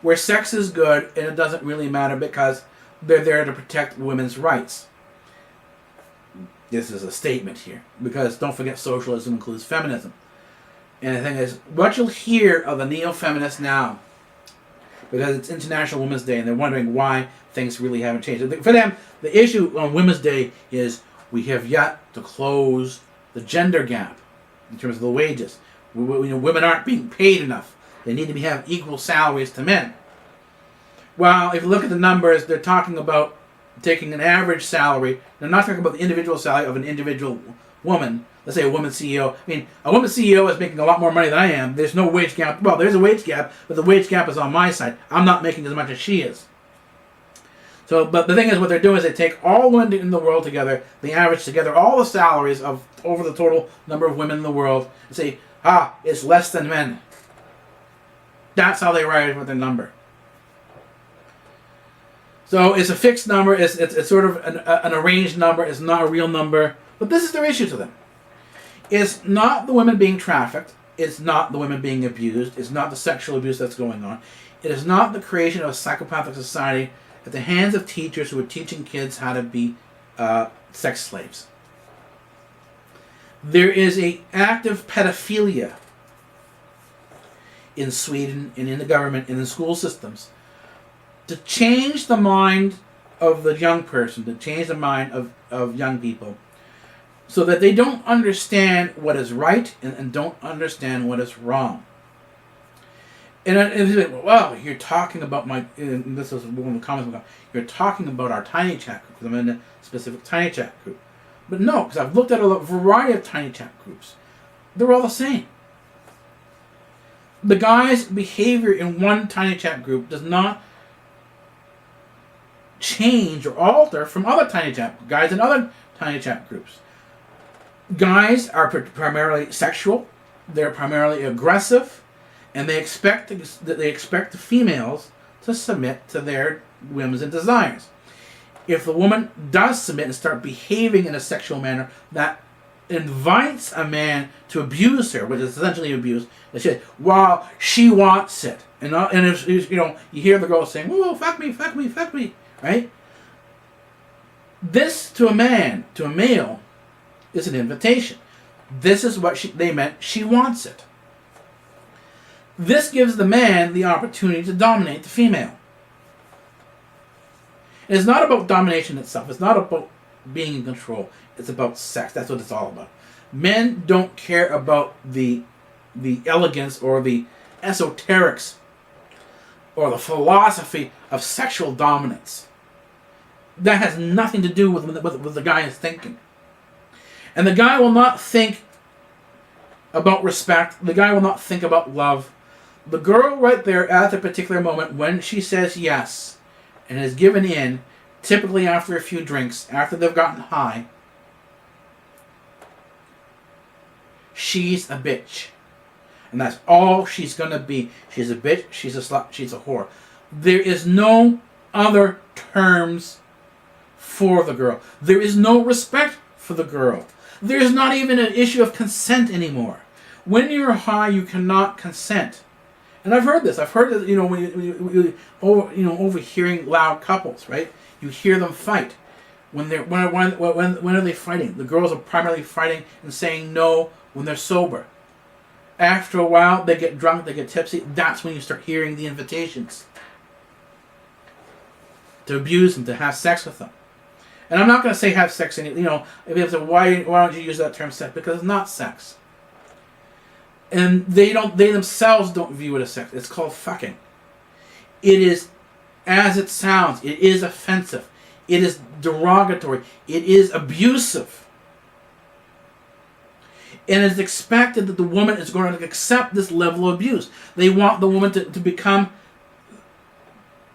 Speaker 1: where sex is good and it doesn't really matter because they're there to protect women's rights. This is a statement here, because don't forget socialism includes feminism. And the thing is, what you'll hear of the neo-feminists now, because it's International Women's Day and they're wondering why things really haven't changed. For them, the issue on Women's Day is we have yet to close the gender gap in terms of the wages. Women aren't being paid enough. They need to have equal salaries to men. Well, if you look at the numbers, they're talking about taking an average salary. They're not talking about the individual salary of an individual woman. Let's say a woman CEO. I mean, a woman CEO is making a lot more money than I am. There's no wage gap. Well, there's a wage gap, but the wage gap is on my side. I'm not making as much as she is. So, but the thing is, what they're doing is they take all women in the world together, they average together all the salaries of over the total number of women in the world, and say, it's less than men. That's how they arrive with their number. So it's a fixed number. It's sort of an arranged number. It's not a real number. But this is their issue to them. It's not the women being trafficked. It's not the women being abused. It's not the sexual abuse that's going on. It is not the creation of a psychopathic society at the hands of teachers who are teaching kids how to be sex slaves. There is an active pedophilia in Sweden and in the government and in school systems to change the mind of the young person, to change the mind of young people, so that they don't understand what is right and don't understand what is wrong. And like, well, you're talking about and this is one of the comments, you're talking about our tiny chat group, because I'm in a specific tiny chat group. But no, because I've looked at a variety of tiny chat groups. They're all the same. The guy's behavior in one tiny chat group does not change or alter from other tiny chat guys in other tiny chat groups. Guys are primarily sexual, they're primarily aggressive, and they expect the females to submit to their whims and desires. If the woman does submit and start behaving in a sexual manner that invites a man to abuse her, which is essentially abuse, they say, well, she wants it. And if you hear the girl saying, "Whoa, fuck me, fuck me, fuck me," right? This to a male, is an invitation. This is what they meant. She wants it. This gives the man the opportunity to dominate the female. And it's not about domination itself. It's not about being in control. It's about sex. That's what it's all about. Men don't care about the elegance or the esoterics or the philosophy of sexual dominance. That has nothing to do with the guy's thinking. And the guy will not think about respect. The guy will not think about love. The girl right there at the particular moment when she says yes and is given in, typically after a few drinks, after they've gotten high, she's a bitch. And that's all she's going to be. She's a bitch, she's a slut, she's a whore. There is no other terms for the girl. There is no respect for the girl. There is not even an issue of consent anymore. When you're high, you cannot consent. And I've heard this. I've heard that, when overhearing loud couples, right? You hear them fight. When are they fighting? The girls are primarily fighting and saying no when they're sober. After a while, they get drunk, they get tipsy. That's when you start hearing the invitations to abuse them, to have sex with them. And I'm not going to say have sex. If you say, why don't you use that term sex? Because it's not sex. And they themselves don't view it as sex. It's called fucking. It is as it sounds. It is offensive. It is derogatory. It is abusive. And it's expected that the woman is going to accept this level of abuse. They want the woman to become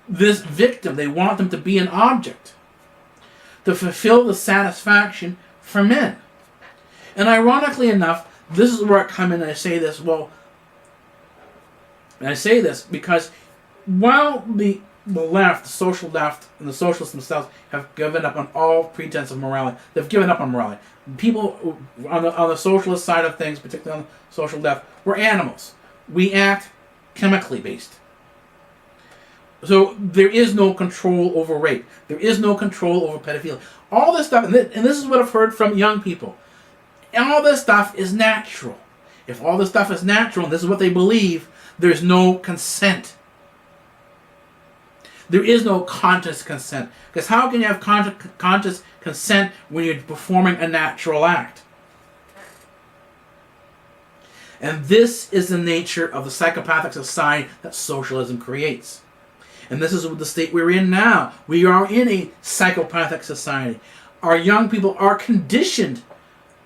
Speaker 1: this victim. They want them to be an object, to fulfill the satisfaction for men. And ironically enough, this is where I come in and I say this. Well, and I say this because while the left, the social left, and the socialists themselves have given up on all pretense of morality, they've given up on morality. People on the socialist side of things, particularly on the social left, we're animals. We act chemically based. So there is no control over rape. There is no control over pedophilia. All this stuff, and this is what I've heard from young people. And all this stuff is natural. If all this stuff is natural, and this is what they believe, there's no consent. There is no conscious consent. Because how can you have conscious consent when you're performing a natural act? And this is the nature of the psychopathic society that socialism creates. And this is the state we're in now. We are in a psychopathic society. Our young people are conditioned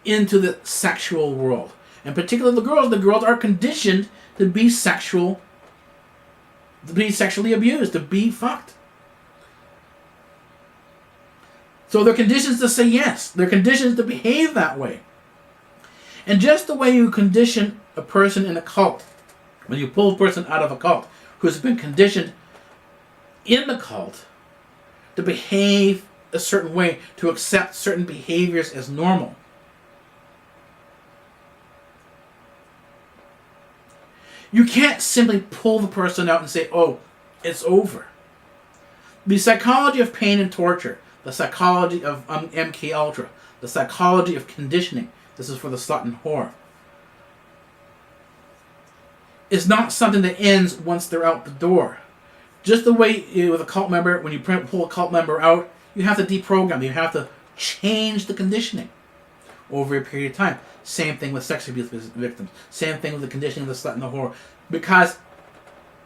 Speaker 1: into the sexual world. And particularly the girls are conditioned to be sexually abused, to be fucked. So they're conditioned to say yes. They're conditioned to behave that way. And just the way you condition a person in a cult, when you pull a person out of a cult who's been conditioned in the cult to behave a certain way, to accept certain behaviors as normal, you can't simply pull the person out and say, oh, it's over. The psychology of pain and torture, the psychology of MK Ultra, the psychology of conditioning, this is for the slut and whore, is not something that ends once they're out the door. Just the way with a cult member, when you pull a cult member out, you have to deprogram, you have to change the conditioning over a period of time. Same thing with sex abuse victims. Same thing with the conditioning of the slut and the whore. Because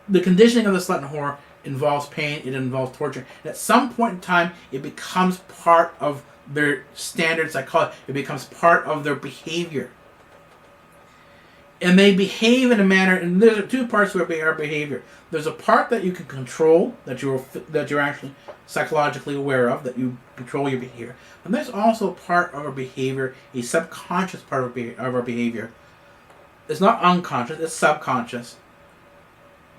Speaker 1: the conditioning of the slut and whore involves pain, it involves torture. And at some point in time, it becomes part of their standard psychology. It becomes part of their behavior. And they behave in a manner, and there's two parts to our behavior. There's a part that you can control, that you're actually psychologically aware of, that you control your behavior. And there's also a part of our behavior, a subconscious part of our behavior. It's not unconscious, it's subconscious,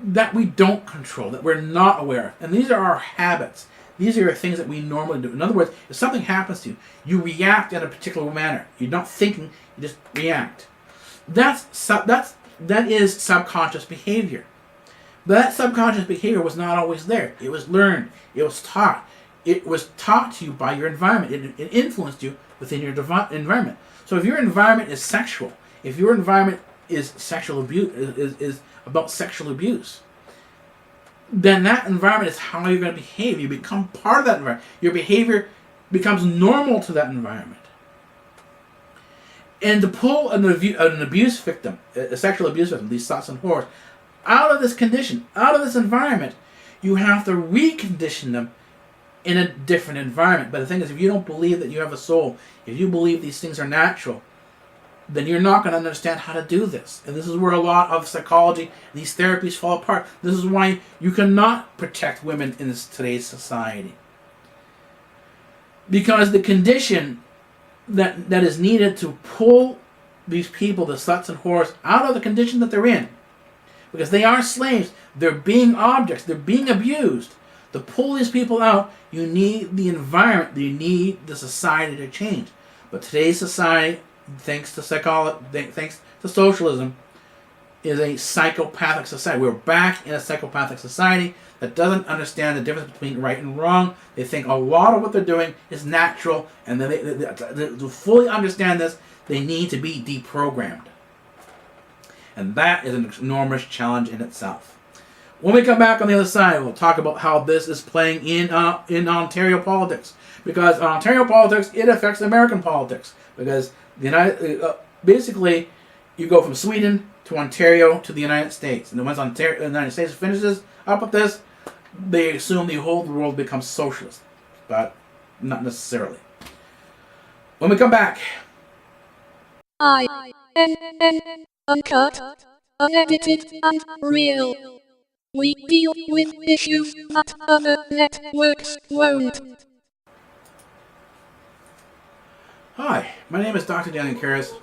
Speaker 1: that we don't control, that we're not aware of. And these are our habits. These are things that we normally do. In other words, if something happens to you, you react in a particular manner. You're not thinking, you just react. That is subconscious behavior. But that subconscious behavior was not always there. It was learned. It was taught. It was taught to you by your environment. It influenced you within your environment. So if your environment is sexual, if your environment is sexual abuse, is about sexual abuse, then that environment is how you're going to behave. You become part of that environment. Your behavior becomes normal to that environment. And to pull an abuse victim, a sexual abuse victim, these thoughts and horrors, out of this condition, out of this environment, you have to recondition them in a different environment. But the thing is, if you don't believe that you have a soul, if you believe these things are natural, then you're not going to understand how to do this. And this is where a lot of psychology, these therapies fall apart. This is why you cannot protect women in today's society. Because the condition that is needed to pull these people, the sluts and whores, out of the condition that they're in, because they are slaves, they're being objects, they're being abused. To pull these people out, you need the environment, you need the society to change. But today's society, thanks to socialism, is a psychopathic society. We're back in a psychopathic society that doesn't understand the difference between right and wrong. They think a lot of what they're doing is natural, and to fully understand this, they need to be deprogrammed. And that is an enormous challenge in itself. When we come back on the other side, we'll talk about how this is playing in Ontario politics. Because in Ontario politics, it affects American politics. Because basically, you go from Sweden to Ontario to the United States. And then once the United States finishes up with this, they assume the whole world becomes socialist. But not necessarily. When we come back...
Speaker 2: iNN, uncut, unedited, and real. We deal with issues that other networks won't.
Speaker 1: Hi, my name is Dr. Daniel Karras.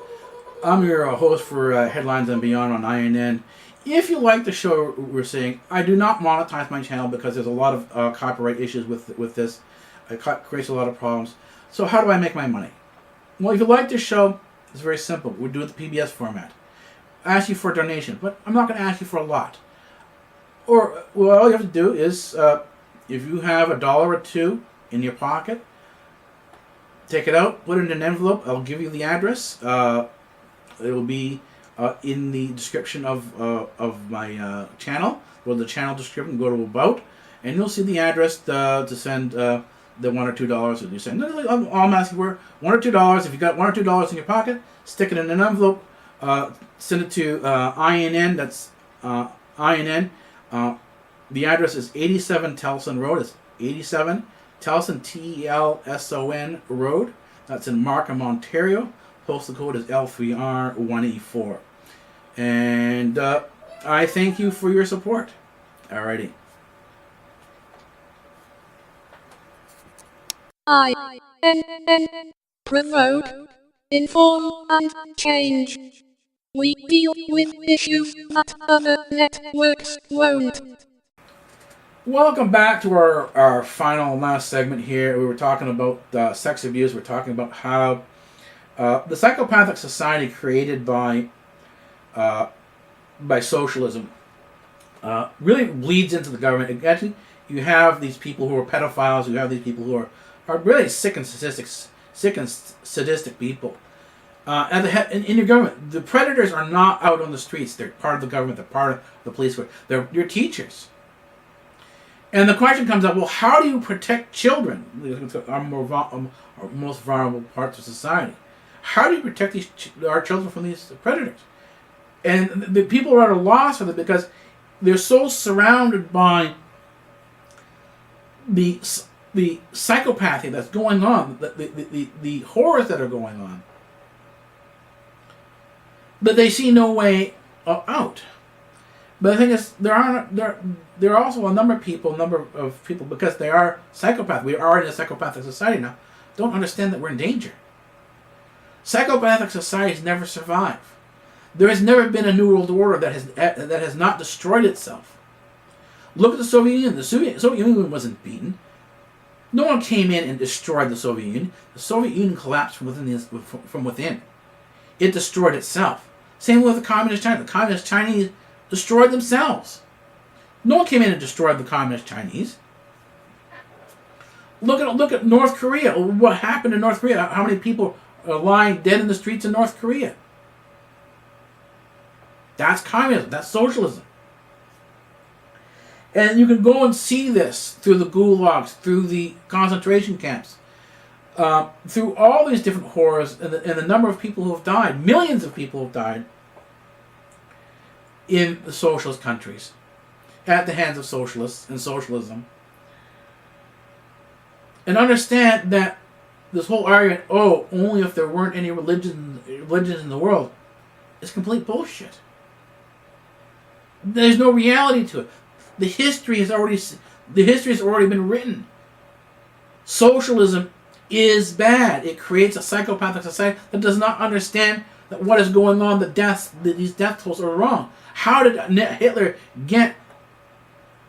Speaker 1: I'm your host for Headlines and Beyond on iNN. If you like the show we're seeing, I do not monetize my channel because there's a lot of copyright issues with this. It creates a lot of problems. So how do I make my money? Well, if you like this show, it's very simple. We're doing the PBS format. I ask you for a donation, but I'm not going to ask you for a lot. Or, well, all you have to do is, if you have $1 or $2 in your pocket, take it out, put it in an envelope. I'll give you the address. It will be in the description of my channel. Go to the channel description, go to About, and you'll see the address to send the $1 or $2 that you send. All I'm asking for, $1 or $2. If you got $1 or $2 in your pocket, stick it in an envelope. Send it to iNN. That's iNN. The address is 87 Telson Road. It's 87 Telson, Telson Road. That's in Markham, Ontario. Postal code is L3R184. And I thank you for your support. Alrighty.
Speaker 2: iNN, promote, inform, and change. We deal with issues that other networks won't.
Speaker 1: Welcome back to our final and last segment here. We were talking about sex abuse. We're talking about how the psychopathic society created by socialism really bleeds into the government. Actually, you have these people who are pedophiles. You have these people who are really sick and sadistic people. At the head, in your government, the predators are not out on the streets. They're part of the government. They're part of the police force. They're your teachers. And the question comes up: well, how do you protect children? Our most vulnerable parts of society. How do you protect our children from these predators? And the people are at a loss for it because they're so surrounded by the psychopathy that's going on, the horrors that are going on, but they see no way out. But the thing is, there are also a number of people, because they are psychopaths. We are in a psychopathic society now. Don't understand that we're in danger. Psychopathic societies never survive. There has never been a new world order that has not destroyed itself. Look at the Soviet Union. The Soviet Union wasn't beaten. No one came in and destroyed the Soviet Union. The Soviet Union collapsed from within. It destroyed itself. Same with the Communist China. The Communist Chinese destroyed themselves. No one came in and destroyed the Communist Chinese. Look at North Korea. What happened in North Korea? How many people are lying dead in the streets in North Korea? That's communism. That's socialism. And you can go and see this through the gulags, through the concentration camps, through all these different horrors, and the number of people who have died. Millions of people have died in the socialist countries at the hands of socialists and socialism. And understand that this whole argument, only if there weren't any religions in the world, is complete bullshit. There's no reality to it. The history has already been written. Socialism is bad. It creates a psychopathic society that does not understand that what is going on, that these death tolls are wrong. How did Hitler get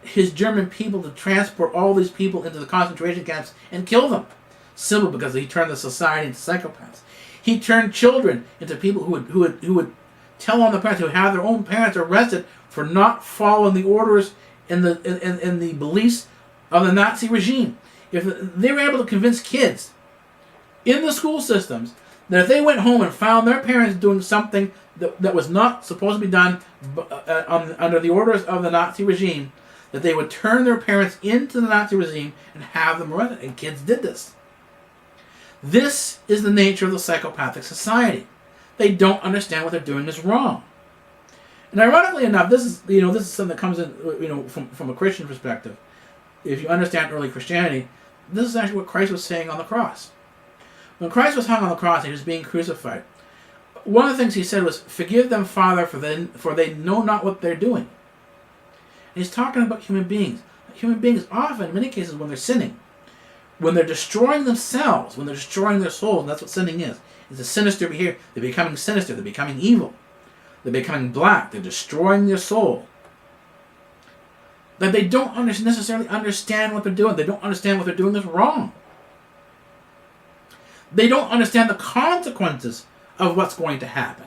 Speaker 1: his German people to transport all these people into the concentration camps and kill them? Simply because he turned the society into psychopaths. He turned children into people who would tell on the parents, who have their own parents arrested for not following the orders and the beliefs of the Nazi regime. If they were able to convince kids in the school systems that if they went home and found their parents doing something that was not supposed to be done under the orders of the Nazi regime, that they would turn their parents into the Nazi regime and have them arrested. And kids did this. This is the nature of the psychopathic society. They don't understand what they're doing is wrong. And ironically enough, this is something that comes in from a Christian perspective. If you understand early Christianity, this is actually what Christ was saying on the cross. When Christ was hung on the cross and he was being crucified, one of the things he said was, "Forgive them, Father, for they know not what they're doing." And he's talking about human beings. Human beings often, in many cases, when they're sinning, when they're destroying themselves, when they're destroying their souls, and that's what sinning is. It's a sinister behavior. They're becoming sinister. They're becoming evil. They're becoming black. They're destroying their soul. That they don't necessarily understand what they're doing. They don't understand what they're doing is wrong. They don't understand the consequences of what's going to happen.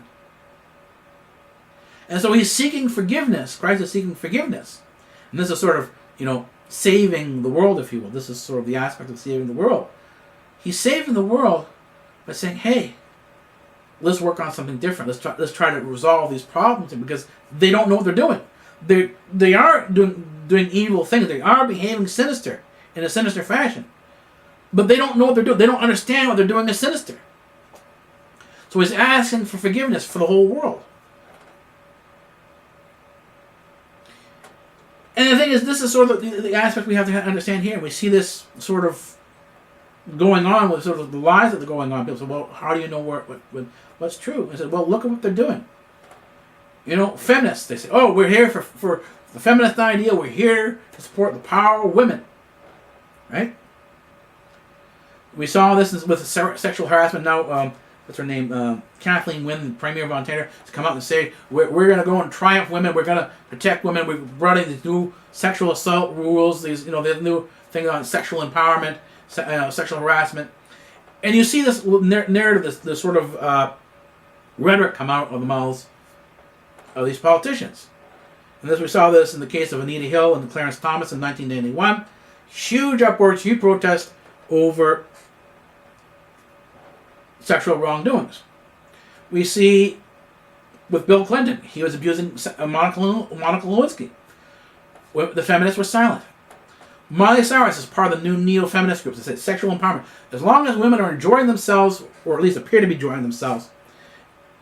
Speaker 1: And so he's seeking forgiveness. Christ is seeking forgiveness. And this is sort of, saving the world, if you will. This is sort of the aspect of saving the world. He's saving the world by saying, hey, let's work on something different. Let's try to resolve these problems, because they don't know what they're doing. They are doing evil things. They are behaving sinister in a sinister fashion. But they don't know what they're doing. They don't understand what they're doing is sinister. So he's asking for forgiveness for the whole world. And the thing is, this is sort of the aspect we have to understand here. We see this sort of going on with sort of the lies that are going on. People say, well, how do you know what's true? I said, well, look at what they're doing. Feminists, they say, we're here for the feminist ideal. We're here to support the power of women. Right? We saw this with sexual harassment. Now, what's her name? Kathleen Wynne, the Premier of Ontario, has come out and say, we're going to go and triumph women. We're going to protect women. We've brought in these new sexual assault rules. These, the new thing on sexual empowerment, sexual harassment. And you see this narrative, this sort of rhetoric come out of the mouths of these politicians. And as we saw this in the case of Anita Hill and Clarence Thomas in 1991, huge uproars, huge protest over sexual wrongdoings. We see with Bill Clinton, he was abusing Monica Lewinsky. The feminists were silent. Miley Cyrus is part of the new neo-feminist groups that say sexual empowerment. As long as women are enjoying themselves, or at least appear to be enjoying themselves,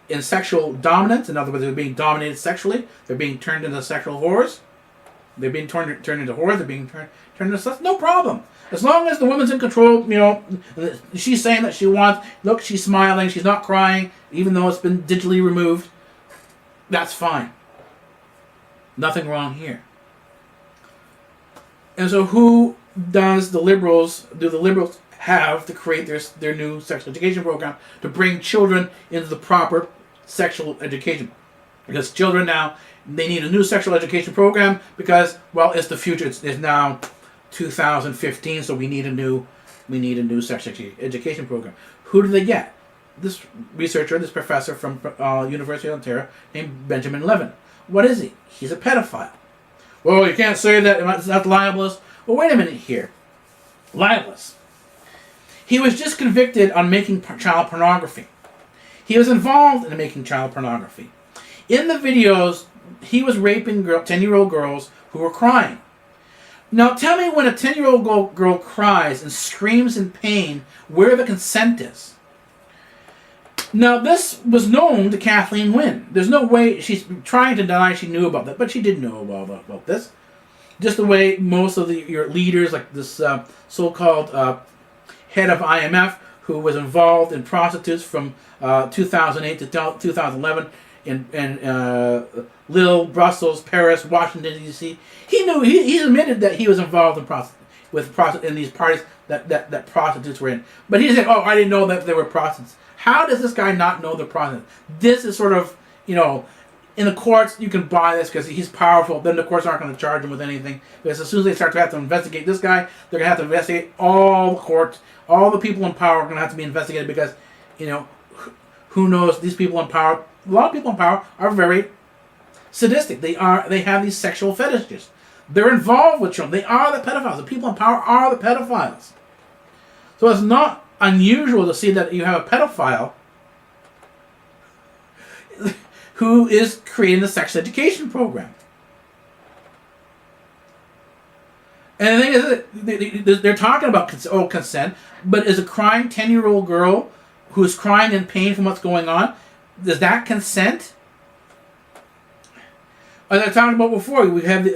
Speaker 1: in sexual dominance, in other words, they're being dominated sexually, they're being turned into sexual whores, they're being turned into whores, they're being turned into sex, no problem. As long as the woman's in control, she's saying that she wants, look, she's smiling, she's not crying, even though it's been digitally removed, that's fine. Nothing wrong here. And so who do the liberals have to create their new sexual education program to bring children into the proper sexual education? Because children now, they need a new sexual education program because, well, it's the future. It's now 2015, so we need a new sexual education program. Who do they get? This researcher, this professor from University of Ontario named Benjamin Levin. What is he? He's a pedophile. Well, you can't say that, it's not libelous. Well, wait a minute here. libelous. He was just convicted on making child pornography. He was involved in making child pornography. In the videos, he was raping 10-year-old girls who were crying. Now tell me, when a 10-year-old girl cries and screams in pain, where the consent is. Now this was known to Kathleen Wynne. There's no way, she's trying to deny she knew about that, but she did know about this. Just the way most of your leaders, like this so-called head of IMF, who was involved in prostitutes from 2008 to 2011 in Lille, Brussels, Paris, Washington, D.C. He knew, he admitted that he was involved in these parties that prostitutes were in. But he said, oh, I didn't know that there were prostitutes. How does this guy not know they're prostitutes? This is sort of, in the courts, you can buy this because he's powerful. Then the courts aren't going to charge him with anything. Because as soon as they start to have to investigate this guy, they're going to have to investigate all the courts. All the people in power are going to have to be investigated because, who knows, these people in power, a lot of people in power are very sadistic. They have these sexual fetishes. They're involved with children. They are the pedophiles. The people in power are the pedophiles. So it's not unusual to see that you have a pedophile who is creating the sex education program. And the thing is, they're talking about consent, but is a crying 10-year-old girl who is crying in pain from what's going on, does that consent? As I talked about before, we have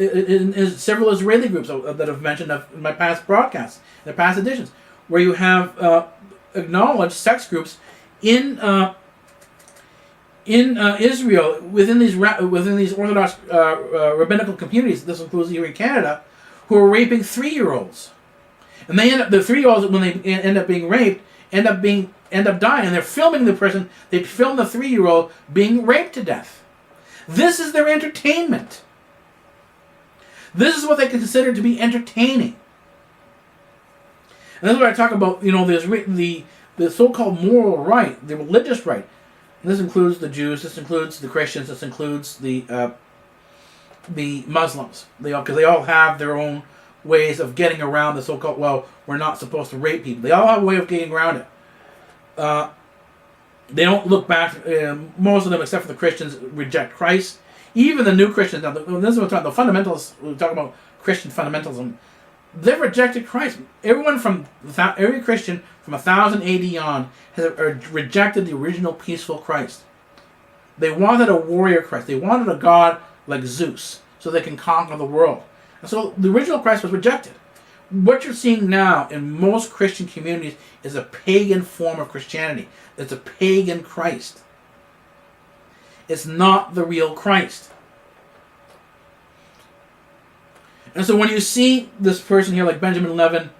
Speaker 1: several Israeli groups that I've mentioned in my past broadcasts, in the past editions, where you have acknowledged sex groups in Israel, within these Orthodox rabbinical communities. This includes here in Canada, who are raping 3-year-olds, and they the 3-year-olds, when they end up being raped, end up dying, and they're filming the person. They film the 3-year-old being raped to death. This is their entertainment. This is what they consider to be entertaining. And this is what I talk about. There's the so-called moral right, the religious right. And this includes the Jews. This includes the Christians. This includes the Muslims. Because they all have their own ways of getting around the so-called, well, we're not supposed to rape people. They all have a way of getting around it. They don't look back. Most of them, except for the Christians, reject Christ. Even the new Christians, now this is what the fundamentalists, we talk about Christian fundamentalism, they've rejected Christ. Every Christian from 1000 AD on has rejected the original peaceful Christ. They wanted a warrior Christ. They wanted a god like Zeus so they can conquer the world. And so the original Christ was rejected. What you're seeing now in most Christian communities is a pagan form of Christianity. It's a pagan Christ. It's not the real Christ. And so when you see this person here, like Benjamin Levin,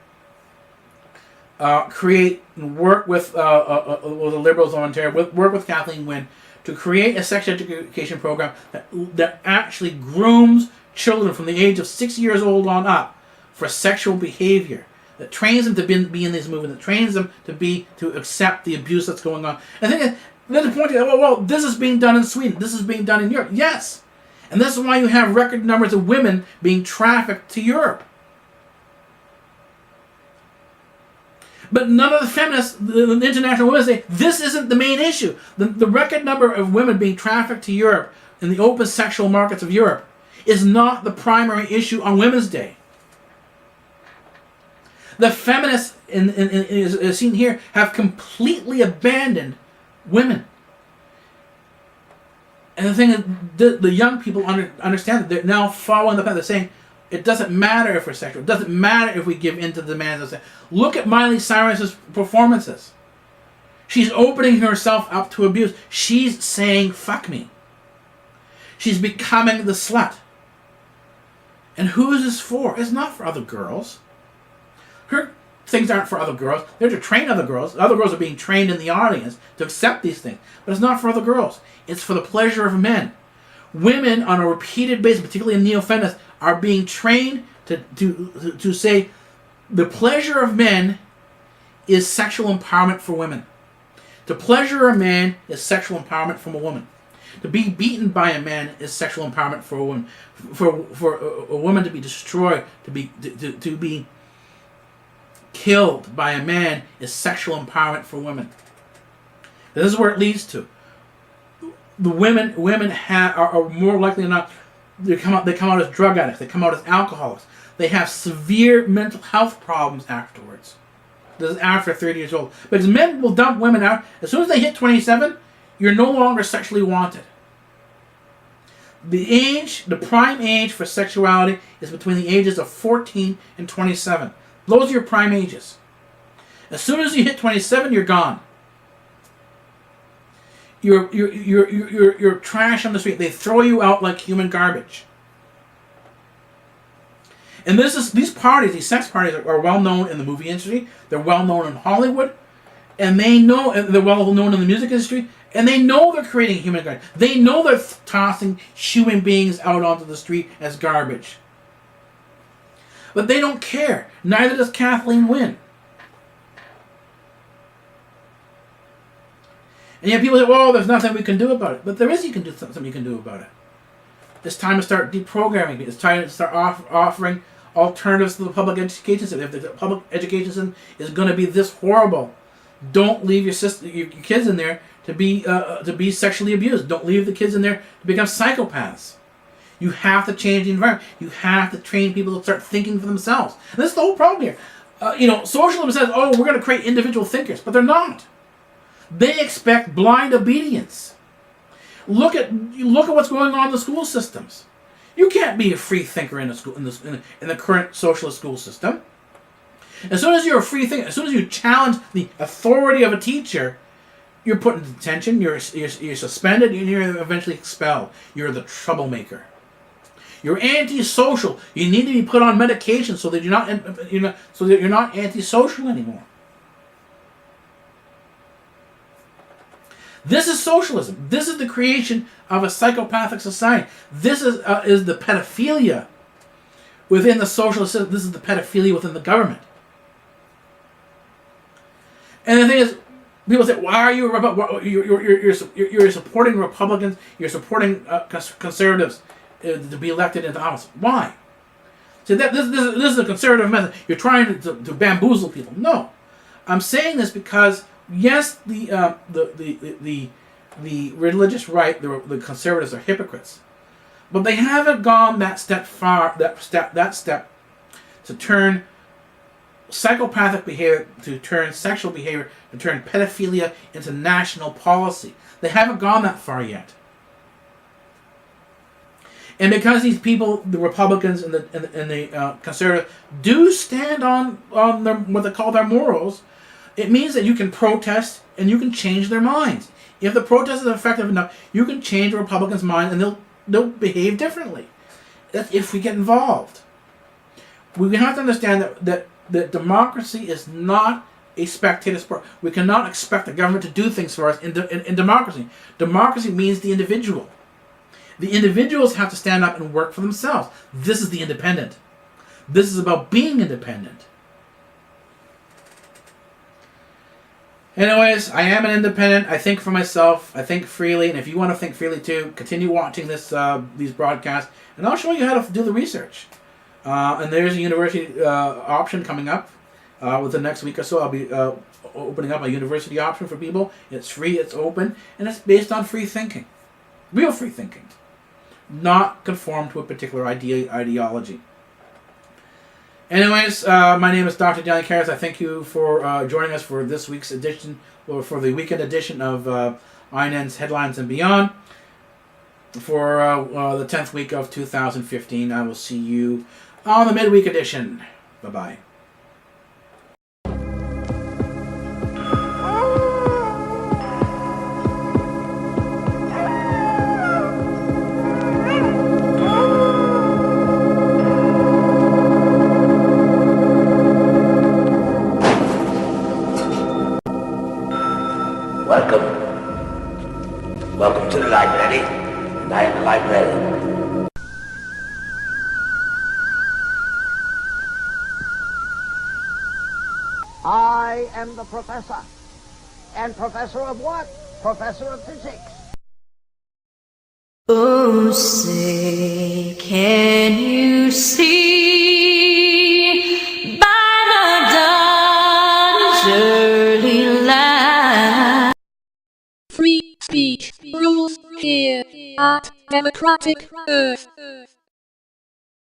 Speaker 1: create and work with the Liberals of Ontario, work with Kathleen Wynne to create a sex education program that actually grooms children from the age of 6 years old on up for sexual behavior, that trains them to be in these movements, that trains them to accept the abuse that's going on. And then there's a point to, well, this is being done in Sweden, this is being done in Europe. Yes. And this is why you have record numbers of women being trafficked to Europe. But none of the feminists, the international women, say this isn't the main issue. The record number of women being trafficked to Europe in the open sexual markets of Europe is not the primary issue on Women's Day. The feminists, as seen here, have completely abandoned women. And the thing is, the young people understand that they're now following the path. They're saying, it doesn't matter if we're sexual. It doesn't matter if we give in to the demands of sex. Look at Miley Cyrus's performances. She's opening herself up to abuse. She's saying, fuck me. She's becoming the slut. And who is this for? It's not for other girls. Her things aren't for other girls. They're to train other girls. Other girls are being trained in the audience to accept these things. But it's not for other girls. It's for the pleasure of men. Women, on a repeated basis, particularly in neo-feminists, are being trained to say the pleasure of men is sexual empowerment for women. To pleasure a man is sexual empowerment from a woman. To be beaten by a man is sexual empowerment for a woman. For a woman to be destroyed, to be killed by a man is sexual empowerment for women. This is where it leads to. The women are more likely than not, they come out as drug addicts, they come out as alcoholics. They have severe mental health problems afterwards. This is after 30 years old. Because men will dump women out. As soon as they hit 27, you're no longer sexually wanted. The prime age for sexuality is between the ages of 14 and 27. Those are your prime ages. As soon as you hit 27, you're gone. You're trash on the street. They throw you out like human garbage. And these parties, these sex parties, are well known in the movie industry. They're well known in Hollywood, and they're well known in the music industry. And they know they're creating human garbage. They know they're tossing human beings out onto the street as garbage. But they don't care. Neither does Kathleen Wynne. And yet people say, "Oh, there's nothing we can do about it." But there is. Something you can do about it. It's time to start deprogramming. It's time to start offering alternatives to the public education system. If the public education system is going to be this horrible, don't leave your kids in there to be sexually abused. Don't leave the kids in there to become psychopaths. You have to change the environment. You have to train people to start thinking for themselves. And this is the whole problem here. Socialism says, "Oh, we're going to create individual thinkers," but they're not. They expect blind obedience. Look at what's going on in the school systems. You can't be a free thinker in the current socialist school system. As soon as you're a free thinker, as soon as you challenge the authority of a teacher, you're put in detention. You're suspended, and you're eventually expelled. You're the troublemaker. You're antisocial. You need to be put on medication so that you're not antisocial anymore. This is socialism. This is the creation of a psychopathic society. This is the pedophilia within the socialist system. This is the pedophilia within the government. And the thing is, people say, "Why are you you're supporting Republicans? You're supporting conservatives to be elected into office? Why?" So this is a conservative method. You're trying to bamboozle people. No, I'm saying this because yes, the religious right, the conservatives are hypocrites, but they haven't gone that step to turn psychopathic behavior, to turn sexual behavior, to turn pedophilia into national policy. They haven't gone that far yet. And because these people, the Republicans and the conservatives, do stand on their, what they call their morals, it means that you can protest and you can change their minds. If the protest is effective enough, you can change a Republican's mind and they'll behave differently. That's if we get involved. We have to understand that democracy is not a spectator sport. We cannot expect the government to do things for us in democracy. Democracy means the individual. The individuals have to stand up and work for themselves. This is the independent. This is about being independent. Anyways, I am an independent. I think for myself. I think freely. And if you want to think freely too, continue watching these broadcasts. And I'll show you how to do the research. And there's a university option coming up. Within the next week or so, I'll be opening up a university option for people. It's free, it's open, and it's based on free thinking. Real free thinking. Not conform to a particular ideology. Anyways, my name is Dr. Daniel Karras. I thank you for joining us for this week's edition, or for the weekend edition of iNN's Headlines and Beyond. For the 10th week of 2015, I will see you on the midweek edition. Bye-bye.
Speaker 3: Welcome to the library, and I am the librarian. I am the professor. And professor of what? Professor of physics.
Speaker 4: Oh, say, can you see by the dawn
Speaker 2: democratic Earth.